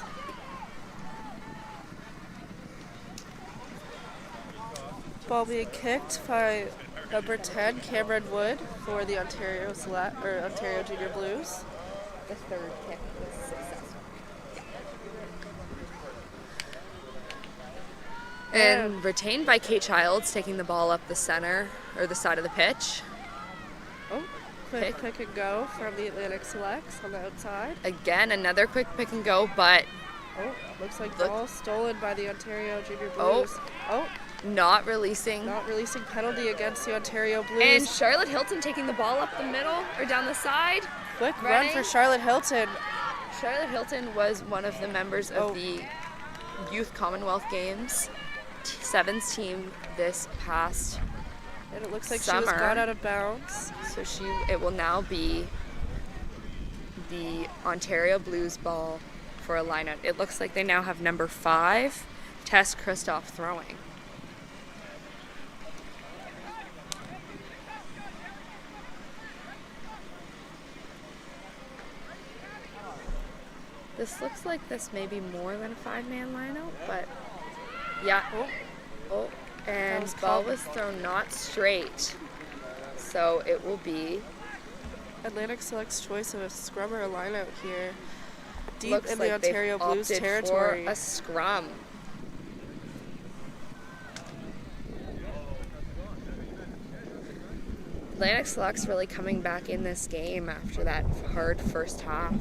Ball being kicked by number 10, Cameron Wood for the Ontario Junior Blues. The third kick was successful. And retained by Kate Childs, taking the ball up the center or the side of the pitch. Oh, quick pick and go from the Atlantic Selects on the outside. Again, another quick pick and go, but Oh, looks like Look. ball stolen by the Ontario Junior Oh. Blues. Oh, not releasing. not releasing penalty against the Ontario Blues. And Charlotte Hilton taking the ball up the middle or down the side. Quick run running. for Charlotte Hilton. Charlotte Hilton was one of the members of Oh. the Youth Commonwealth Games, Sevens team this past. And it looks like she Summer. was gone out of bounds. So it will now be the Ontario Blues ball for a lineout. It looks like they now have number 5, Tess Kristoff throwing. This looks like this may be more than a 5-man lineup, but yeah. Oh, and ball was thrown not straight. So it will be Atlantic Select's choice of a scrum or a lineout here. Deep looks in like the Ontario they've Blues opted territory. for a scrum. Atlantic Select's really coming back in this game after that hard first half.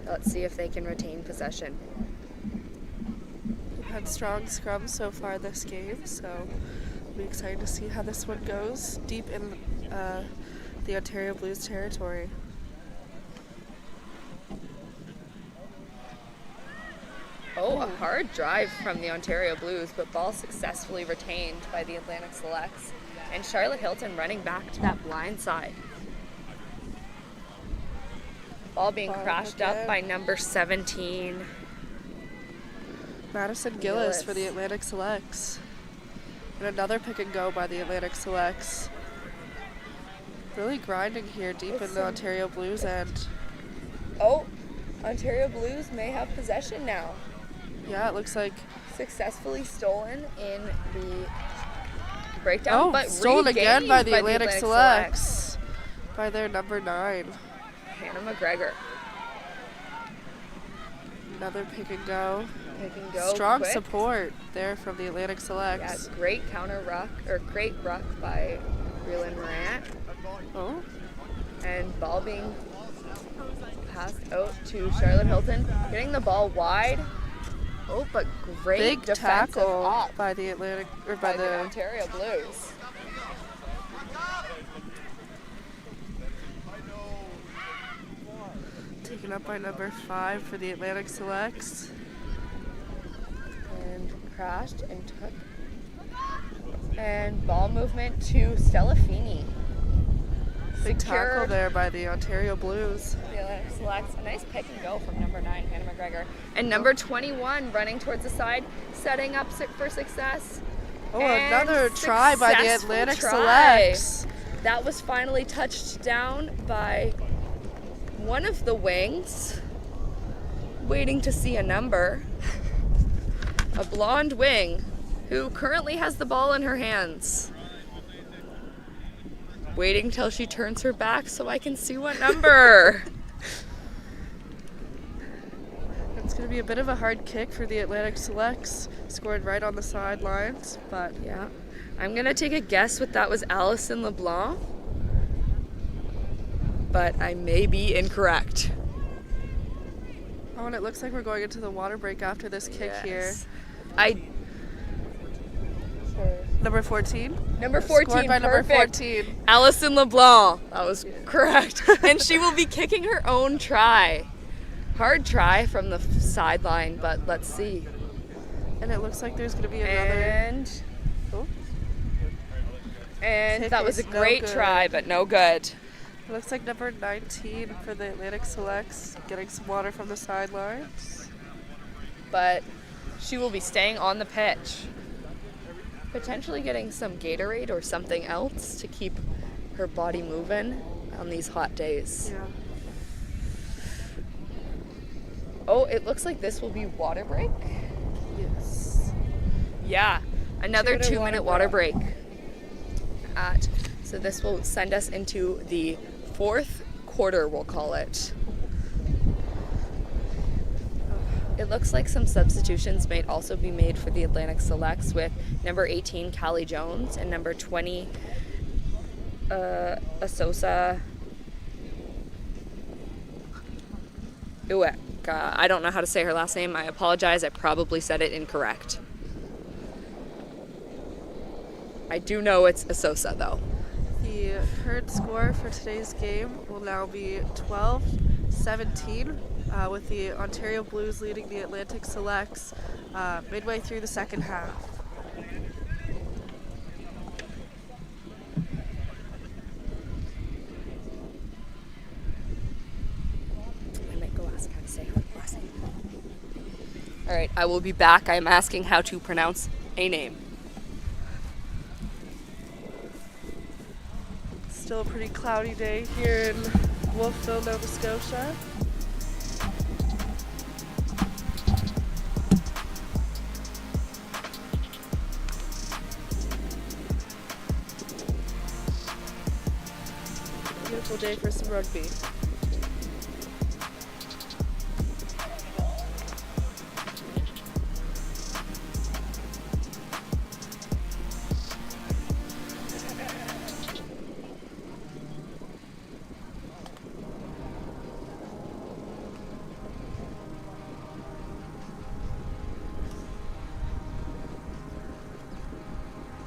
Let's see if they can retain possession. We've had strong scrums so far this game, so we'll be excited to see how this one goes deep in the Ontario Blues territory. Oh, a hard drive from the Ontario Blues, but ball successfully retained by the Atlantic Selects. And Charlotte Hilton running back to that blind side. Ball being crashed up by number 17. Madison Gillis for the Atlantic Selects. And another pick and go by the Atlantic Selects. Really grinding here deep in the Ontario Blues end. Oh, Ontario Blues may have possession now. Yeah, it looks like Successfully stolen in the breakdown, but stolen again regained by the Atlantic Selects. By their number 9. Hannah McGregor. Another pick and go. Pick and go. Strong quick. support there from the Atlantic Yeah, Selects. great counter ruck, or great ruck by Breland Morant. Oh, And ball being passed out to Charlotte Hilton. Getting the ball wide. Oh, but great big defensive tackle up by the Atlantic, or by by the the Ontario Blues. taken up by number 5 for the Atlantic Selects. And crashed and took. And ball movement to Stella Feeney. Big tackle Secured. there by the Ontario Blues. The Atlantic Selects. A nice pick and go from number 9, Hannah McGregor. And number 21 running towards the side, setting up for success. Oh, And another try by the successful Atlantic try. Selects. That was finally touched down by one of the wings, waiting to see a number. A blonde wing who currently has the ball in her hands. Waiting till she turns her back so I can see what number. It's going to be a bit of a hard kick for the Atlantic Selects. Scored right on the sidelines, but Yeah. I'm going to take a guess what that was Allison LeBlanc. But I may be incorrect. oh, and it looks like we're going into the water break after this kick here. Number 14. Number 14, Scored by number perfect. 14. Allison LeBlanc. That was correct. And she will be kicking her own try. Hard try from the sideline, but let's see. And it looks like there's going to be another. And Kick that was a is no great good. try, but no good. It looks like number 19 for the Atlantic Selects getting some water from the sidelines. But she will be staying on the pitch. Potentially getting some Gatorade or something else to keep her body moving on these hot days. Yeah. Oh, it looks like this will be water break. Yes. Yeah, another 2-minute 2-minute water break. So this will send us into the fourth quarter, we'll call it. It looks like some substitutions might also be made for the Atlantic Selects with number 18, Callie Jones, and number 20, Asosa Uek. I don't know how to say her last name. I apologize. I probably said it incorrect. I do know it's Asosa, though. The current score for today's game will now be 12-17, with the Ontario Blues leading the Atlantic Selects midway through the second half. I might go ask how to say her last name. All right, I will be back. I am asking how to pronounce a name. Still a pretty cloudy day here in Wolfville, Nova Scotia. Beautiful day for some rugby.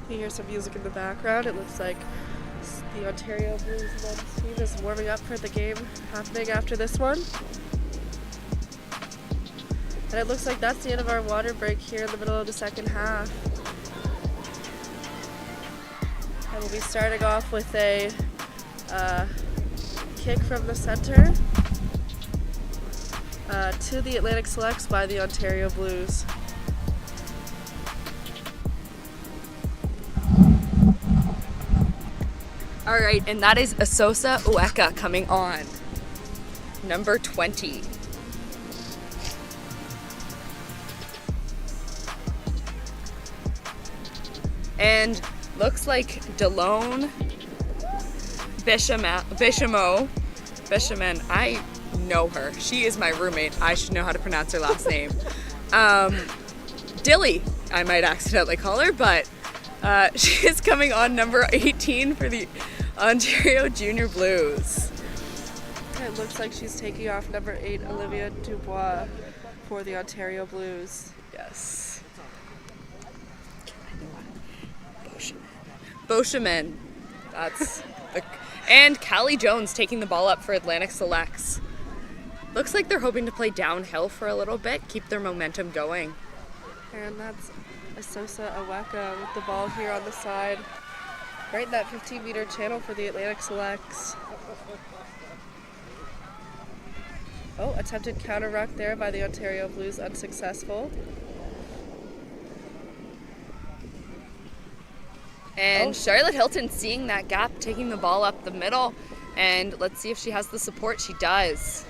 You hear some music in the background. It looks like the Ontario Blues men's team is warming up for the game happening after this one. And it looks like that's the end of our water break here in the middle of the second half. And we'll be starting off with a kick from the center to the Atlantic Selects by the Ontario Blues. All right, and that is Asosa Ueka coming on. Number 20. And looks like Delone Bishaman. I know her. She is my roommate. I should know how to pronounce her last name. Dilly, I might accidentally call her, but she is coming on number 18 for the Ontario Junior Blues. It looks like she's taking off number 8, Olivia Dubois, for the Ontario Blues. Yes. Boshaman. That's the, and Callie Jones taking the ball up for Atlantic Selects. Looks like they're hoping to play downhill for a little bit, keep their momentum going. And that's Asosa Ueka with the ball here on the side. Right in that 15-meter channel for the Atlantic Selects. Oh, attempted counter ruck there by the Ontario Blues, unsuccessful. And Charlotte Hilton seeing that gap, taking the ball up the middle. And let's see if she has the support. She does.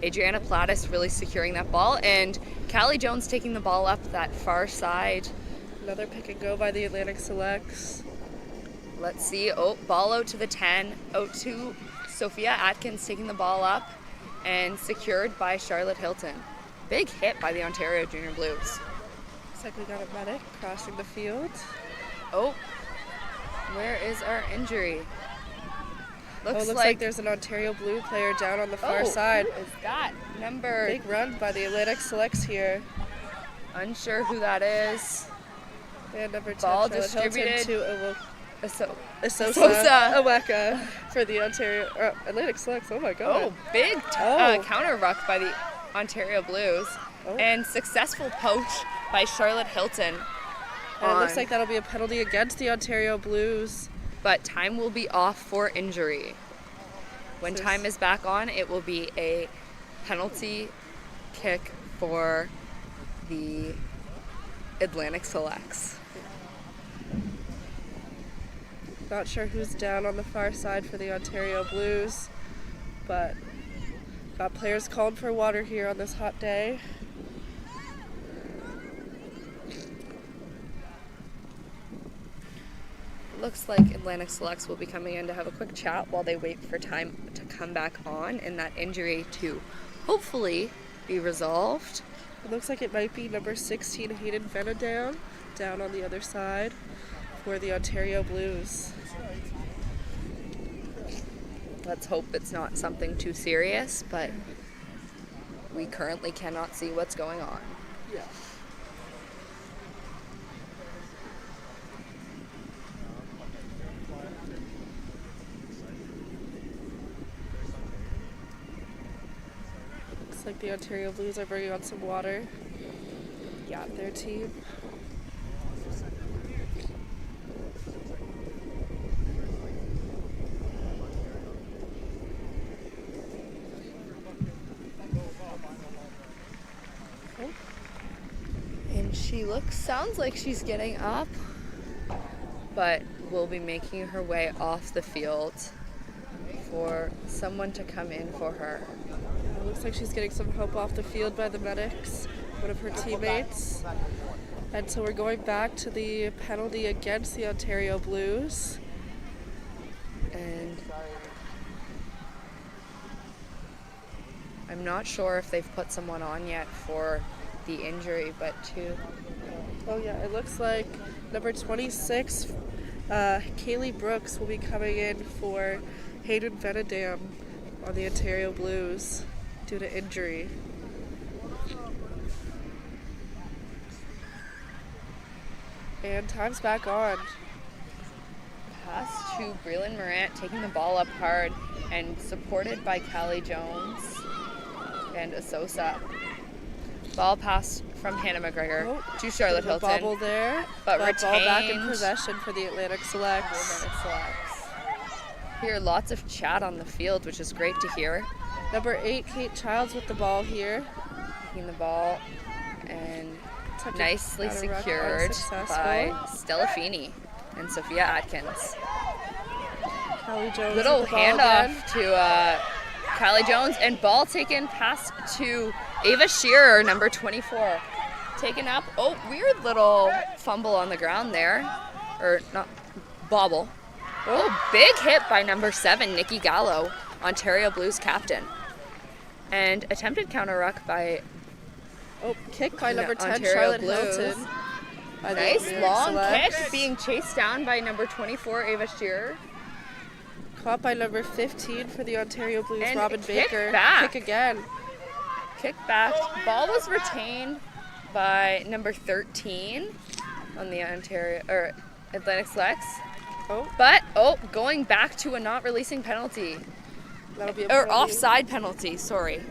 Adriana Plattis really securing that ball. And Callie Jones taking the ball up that far side. Another pick and go by the Atlantic Selects. Let's see. Oh, ball out to the 10. Out to Sophia Atkins taking the ball up and secured by Charlotte Hilton. Big hit by the Ontario Junior Blues. Looks like we got a medic crossing the field. Oh, where is our injury? Looks like there's an Ontario Blue player down on the far side. Who is that? Number... Big run by the Atlantic Selects here. Unsure who that is. And number 10, Ball Charlotte distributed Hilton to Asosa Ueka for the Ontario Atlantic Selects. Oh my God! Oh, big counter ruck by the Ontario Blues, and successful poach by Charlotte Hilton. And it looks like that'll be a penalty against the Ontario Blues. But time will be off for injury. When time is back on, it will be a penalty kick for the Atlantic Selects. Not sure who's down on the far side for the Ontario Blues, but got players called for water here on this hot day. Looks like Atlantic Selects will be coming in to have a quick chat while they wait for time to come back on and that injury to hopefully be resolved. It looks like it might be number 16, Hayden Venadown, down on the other side for the Ontario Blues. Let's hope it's not something too serious, but we currently cannot see what's going on. Yeah. Looks like the Ontario Blues are bringing on some water. Yeah, their team. Sounds like she's getting up, but will be making her way off the field for someone to come in for her. It looks like she's getting some help off the field by the medics, one of her teammates. And so we're going back to the penalty against the Ontario Blues. And I'm not sure if they've put someone on yet for the injury, but Oh yeah, it looks like number 26, Kaylee Brooks, will be coming in for Hayden Venedam on the Ontario Blues due to injury. And time's back on. pass to Breland Morant, taking the ball up hard and supported by Callie Jones and Asosa. Ball pass from Hannah McGregor to Charlotte Bit of a Hilton. bobble there, but ball back in retained. possession for the Atlantic Selects. Hear lots of chat on the field, which is great to hear. Number 8, Kate Childs with the ball here. Taking the ball and Attempted nicely out of ruck, secured unsuccessful. by Stella Feeney and Sophia Atkins. Callie Jones Little with the ball again. handoff to Callie Jones, and ball taken pass to Ava Shearer, number 24. Taken up. Oh, weird little fumble on the ground there. Or not, bobble. Oh, big hit by number 7, Nikki Gallo, Ontario Blues captain. And attempted counter ruck by Oh, kick by number 10, Ontario Charlotte Blues. Hilton. By the Nice Atlantic long Selects. kick, being chased down by number 24, Ava Shearer. Caught by number 15 for the Ontario Blues, And Robin kick Baker. back. Kick again. Kick back. Ball was retained by number 13 on the Ontario or Atlantic Selects. Oh, But going back to a not releasing penalty that'll be a or penalty. offside penalty. Sorry.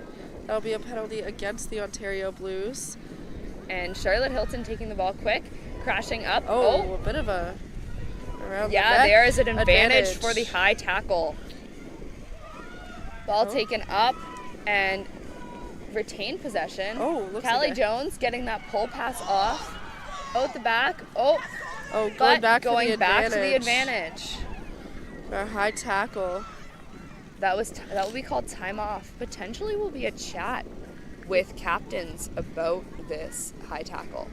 That'll be a penalty against the Ontario Blues. And Charlotte Hilton taking the ball quick, crashing up. Oh, a bit of a around the Yeah, neck there is an advantage for the high tackle. Ball taken up and retained possession. Oh, looks Callie like a- Jones getting that pull pass off. Out the back. Oh, Oh, but going back, going for the back advantage. to the advantage. For a high tackle. That will be called time off. Potentially will be a chat with captains about this high tackle.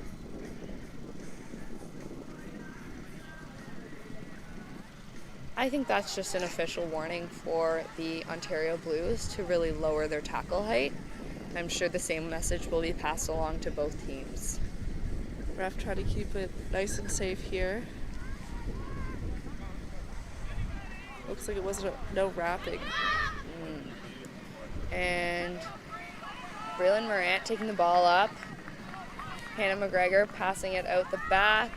I think that's just an official warning for the Ontario Blues to really lower their tackle height. I'm sure the same message will be passed along to both teams. Ref trying to keep it nice and safe here. Looks like it wasn't no wrapping. And Breland Morant taking the ball up. Hannah McGregor passing it out the back.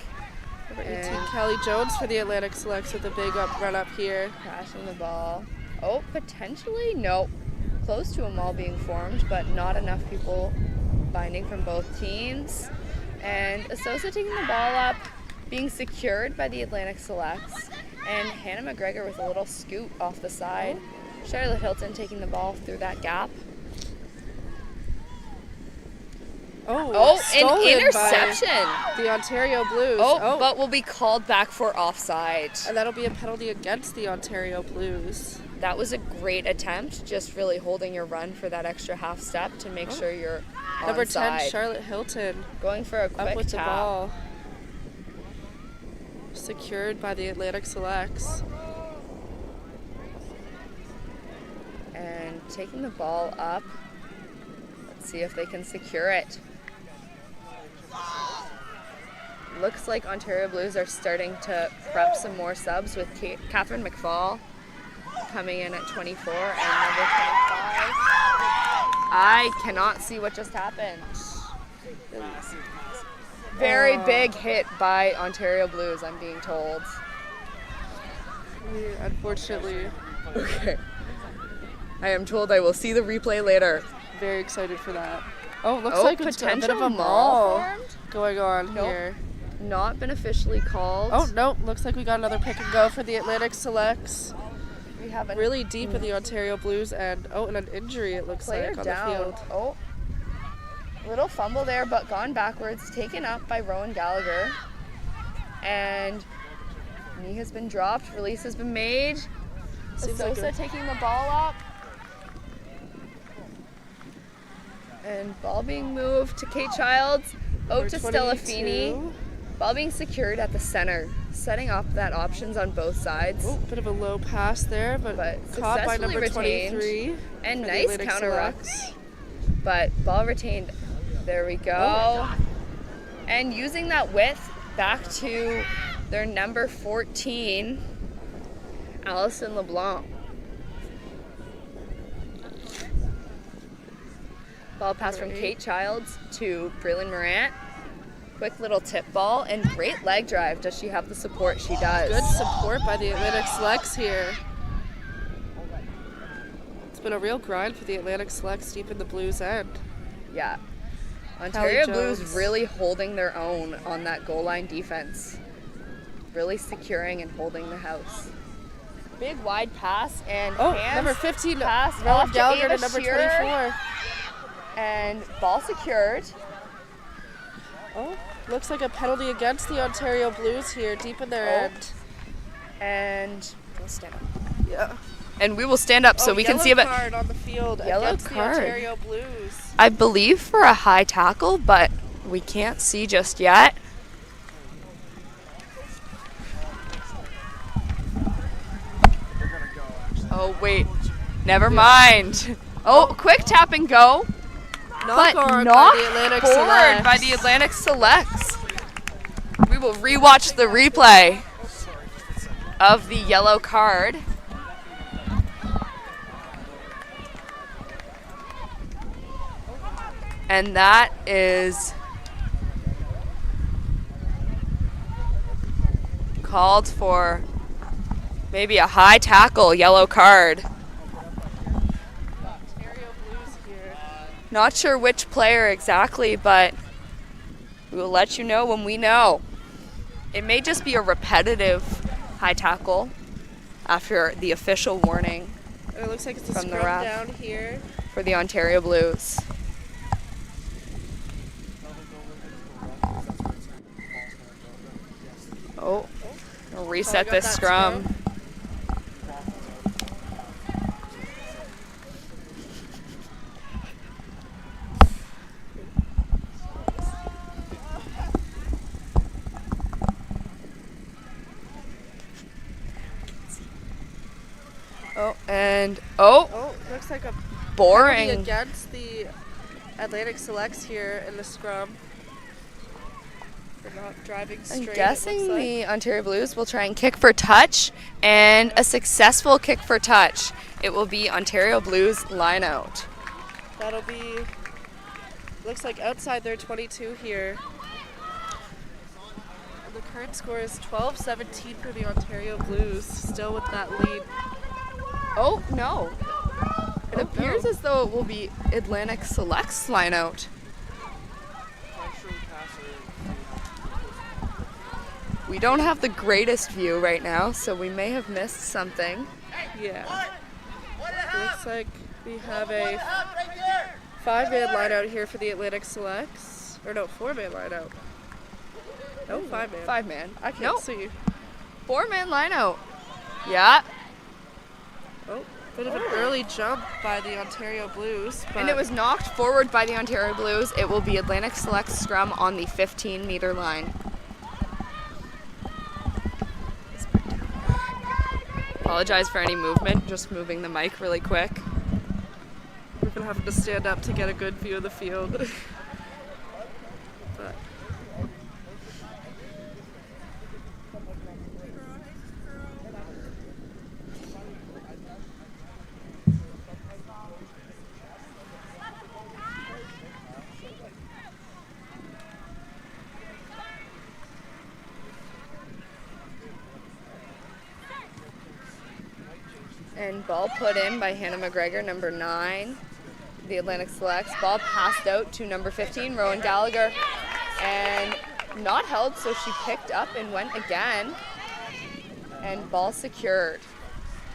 Number 18, And- Callie Jones for the Atlantic Selects with a big run up here. Crashing the ball. Oh, potentially? No. Close to a maul being formed, but not enough people binding from both teams. And Asosa taking the ball up, being secured by the Atlantic Selects. And Hannah McGregor with a little scoot off the side. Charlotte Hilton taking the ball through that gap. Oh, An stolen interception. by the Ontario Blues. Oh, but will be called back for offside. And that'll be a penalty against the Ontario Blues. That was a great attempt, just really holding your run for that extra half step to make sure you're Number 10, onside. Charlotte Hilton, Going for a quick up with tap. the ball. Secured by the Atlantic Selects. And taking the ball up. Let's see if they can secure it. Looks like Ontario Blues are starting to prep some more subs with Catherine McFall coming in at 24 and number 25. I cannot see what just happened. Very big hit by Ontario Blues, I'm being told. Unfortunately, Okay. I am told I will see the replay later. very excited for that. Oh, looks Oh, like it's a bit of potential a maul maul formed? going on Nope. here. Not been officially called. Oh, no, looks like we got another pick and go for the Atlantic Selects. We have a Really deep in the Ontario Blues, and an injury it looks player like on down. the field. Oh. Little fumble there, but gone backwards, taken up by Rowan Gallagher. And knee has been dropped, release has been made. Sosa taking the ball up. And ball being moved to Kate Childs, out to Stella Feeney. Ball being secured at the center, setting up that options on both sides. Oh, bit of a low pass there, but caught by number retained. 23. And nice counter ruck. But ball retained. There we go. And using that width back to their number 14, Allison LeBlanc. Ball pass from Kate Childs to Braylon Morant. Quick little tip ball and great leg drive. Does she have the support? She does. Good support by the Atlantic Selects here. It's been a real grind for the Atlantic Selects deep in the Blues end. Yeah. Ontario Jones. Blues really holding their own on that goal line defense. Really securing and holding the house. Big wide pass and hands number 15 pass Rowan off to Gallagher Ava to number Shearer. 24. And ball secured. Oh, looks like a penalty against the Ontario Blues here, deep in their end. And we'll stand up. Yeah. And we will stand up so we can see a bit. Yellow card on the field Yellow against card. the Ontario Blues. I believe for a high tackle, but we can't see just yet. Oh, wait. Never mind. Oh, quick tap and go. Knock But on knocked by the Atlantic forward Selects. by the Atlantic Selects. We will rewatch the replay of the yellow card. And that is called for maybe a high tackle yellow card. Ontario Blues here. Not sure which player exactly, but we will let you know when we know. It may just be a repetitive high tackle after the official warning And it looks like it's a From the scrum ref. down here. for the Ontario Blues. Oh, we'll reset got this that scrum. Oh, looks like a penalty Boring. against the Atlantic Selects here in the scrum. For not driving straight. I'm it guessing looks like. the Ontario Blues will try and kick for touch, and a successful kick for touch. It will be Ontario Blues line out. That'll be, looks like outside their 22 here. And the current score is 12-17 for the Ontario Blues, still with that lead. Oh, no. It Oh, appears no. as though it will be Atlantic Selects line out. We don't have the greatest view right now, so we may have missed something. Yeah. Looks like we have a 5-man line out here for the Atlantic Selects. Or no, 4-man line out. No, 5-man. 5-man. I can't Nope. see. 4-man line out. Yeah. Oh, bit of an early jump by the Ontario Blues. But And it was knocked forward by the Ontario Blues. It will be Atlantic Select scrum on the 15-meter line. Apologize for any movement, just moving the mic really quick. we're going to have to stand up to get a good view of the field. But And ball put in by Hannah McGregor, number 9. The Atlantic Selects. Ball passed out to number 15, Rowan Gallagher. And not held, so she picked up and went again. And ball secured.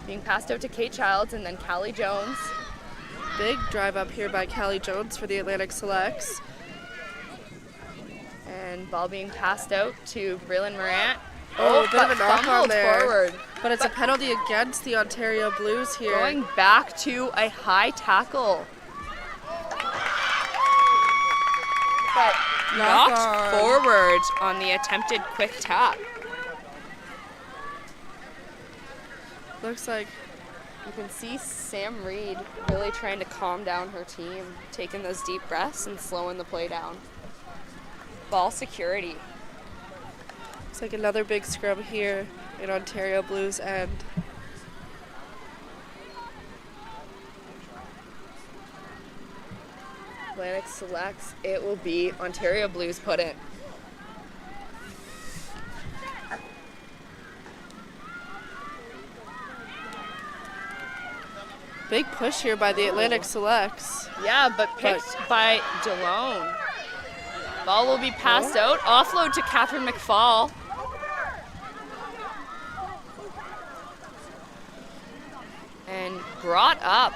Being passed out to Kate Childs and then Callie Jones. big drive up here by Callie Jones for the Atlantic Selects. And ball being passed out to Braylon Morant. Oh, a bit of a knock on fumbled there. forward. But it's a penalty against the Ontario Blues here. Going back to a high tackle. But knocked on. forward on the attempted quick tap. Looks like You can see Sam Reed really trying to calm down her team, taking those deep breaths and slowing the play down. Ball security. looks like another big scrum here in Ontario Blues end. Atlantic selects. It will be Ontario Blues put in. Big push here by the Atlantic Selects. Yeah, but picked by DeLone. Ball will be passed out. Offload to Catherine McFall. And brought up.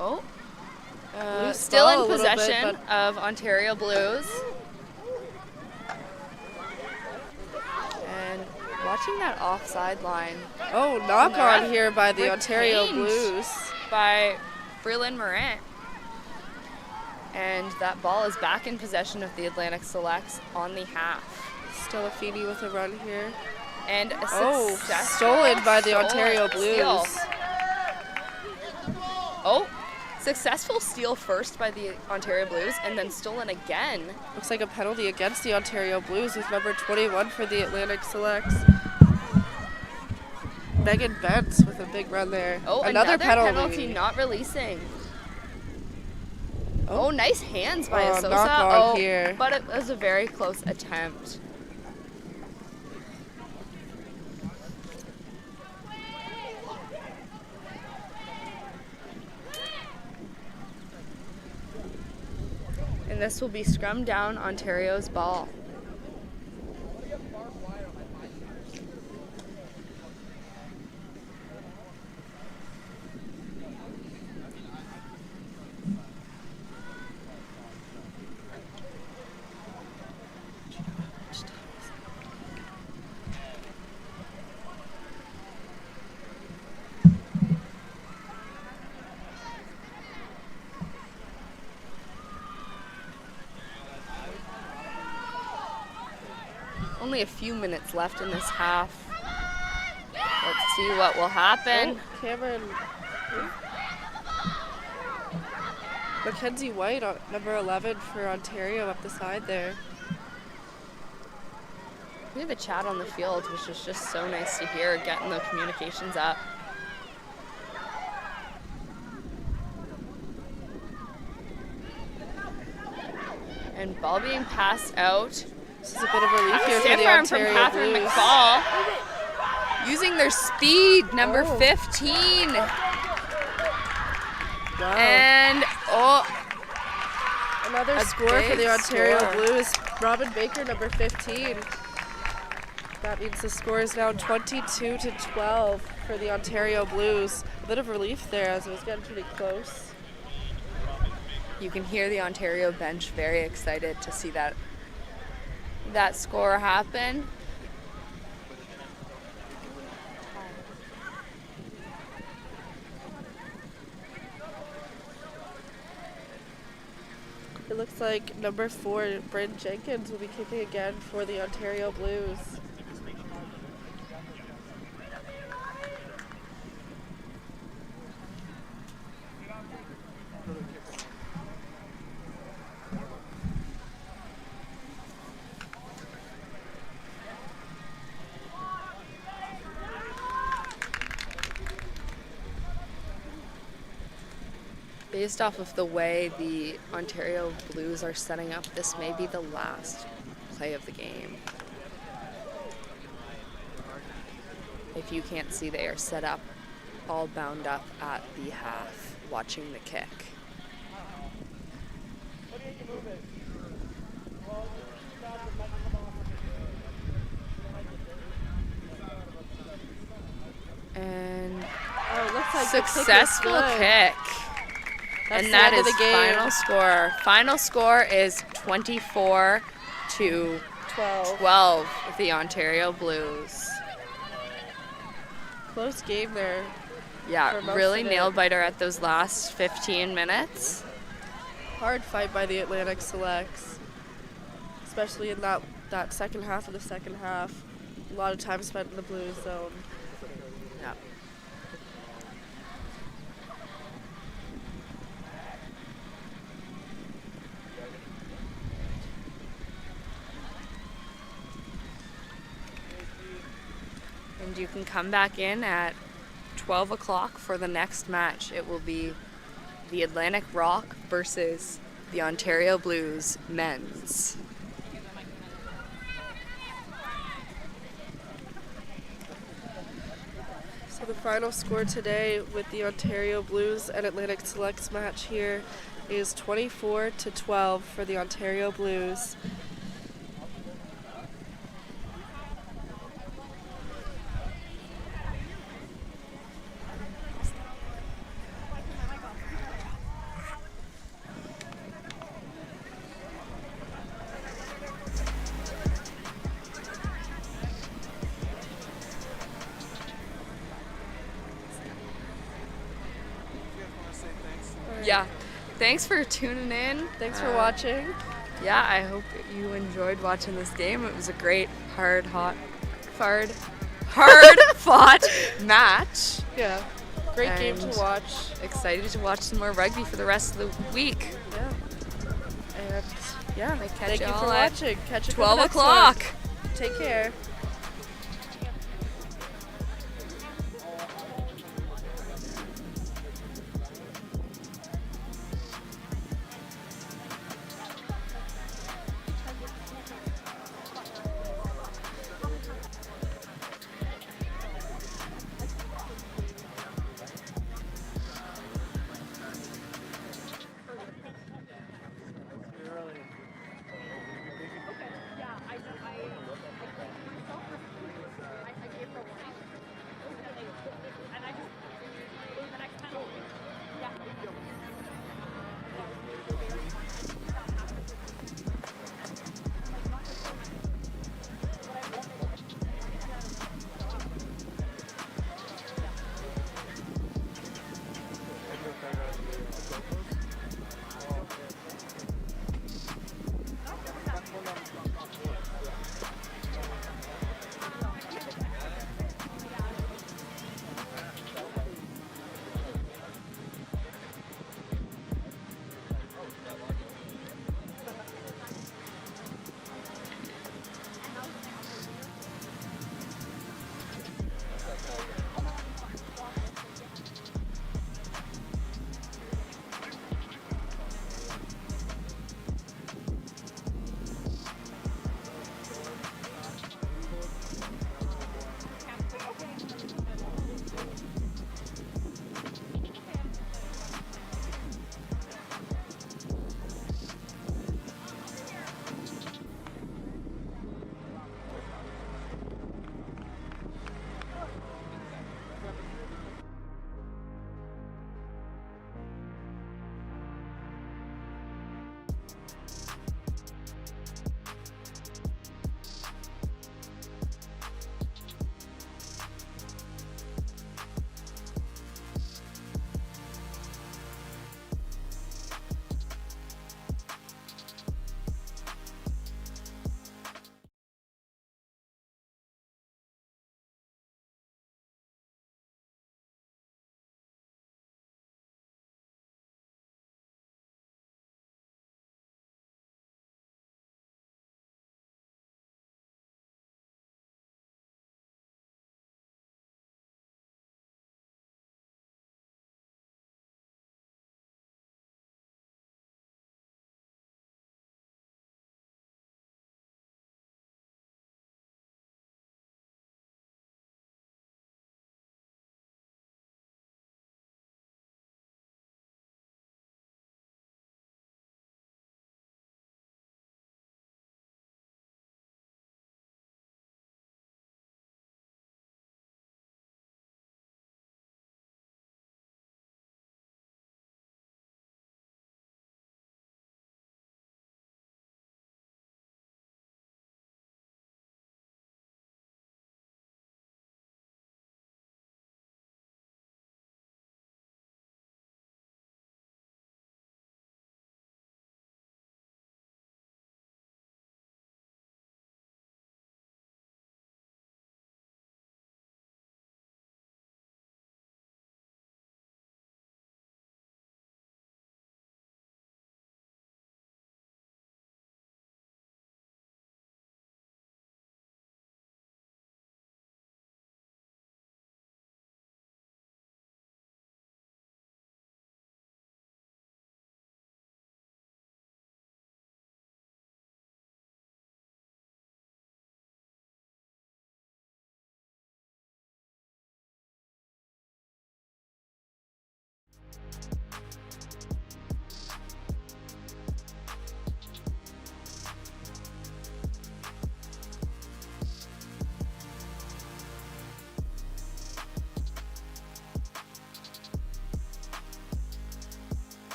Oh, Loose Still ball a in little bit, possession of Ontario Blues. And watching that offside line oh, knock the on ref here by the Ontario retained. Blues. by Braylon Morant. And that ball is back in possession of the Atlantic Selects on the half. Still Affini with a run here. And a Oh, successful stolen by the stolen Ontario steal. Blues. Oh, successful steal first by the Ontario Blues and then stolen again. Looks like a penalty against the Ontario Blues with number 21 for the Atlantic Selects. Megan Bentz with a big run there. Oh, another penalty not releasing. Oh, nice hands by Asosa. knock on here. But it was a very close attempt. And this will be scrum down Ontario's ball. Only a few minutes left in this half. Let's see what will happen. Oh, Cameron. Mackenzie White, number 11 for Ontario, up the side there. We have a chat on the field, which is just so nice to hear, getting the communications up. And ball being passed out. This is a bit of relief here for Stiff the arm from Ontario Catherine Blues. McFall. Using their speed, number 15. Wow. And Another a score for big the Ontario score. Blues. Robin Baker, number 15. That means the score is now 22-12 for the Ontario Blues. A bit of relief there as it was getting pretty close. you can hear the Ontario bench very excited to see that score happen. It looks like number 4, Bryn Jenkins, will be kicking again for the Ontario Blues. Based off of the way the Ontario Blues are setting up, this may be the last play of the game. If you can't see, they are set up, all bound up at the half, watching the kick. And Oh, it looks like the kick is successful good. kick. That's And the that end of is the game. final score. Final score is 24 to 12 with the Ontario Blues. Close game there. Yeah, For most really of it. nail biter at those last 15 minutes. Hard fight by the Atlantic Selects, especially in that second half of the second half. A lot of time spent in the blue zone. Yeah. And you can come back in at 12 o'clock for the next match. It will be the Atlantic Rock versus the Ontario Blues men's. So the final score today with the Ontario Blues and Atlantic Selects match here is 24 to 12 for the Ontario Blues. You guys want to say thanks? Yeah. Thanks for tuning in. Thanks for watching. Yeah, I hope you enjoyed watching this game. It was a great, hard fought match. Yeah, great game And- to watch. Excited to watch some more rugby for the rest of the week. Yeah. And yeah, catch thank you y'all for at watching. Catch you for the 12 next one. o'clock. Take care.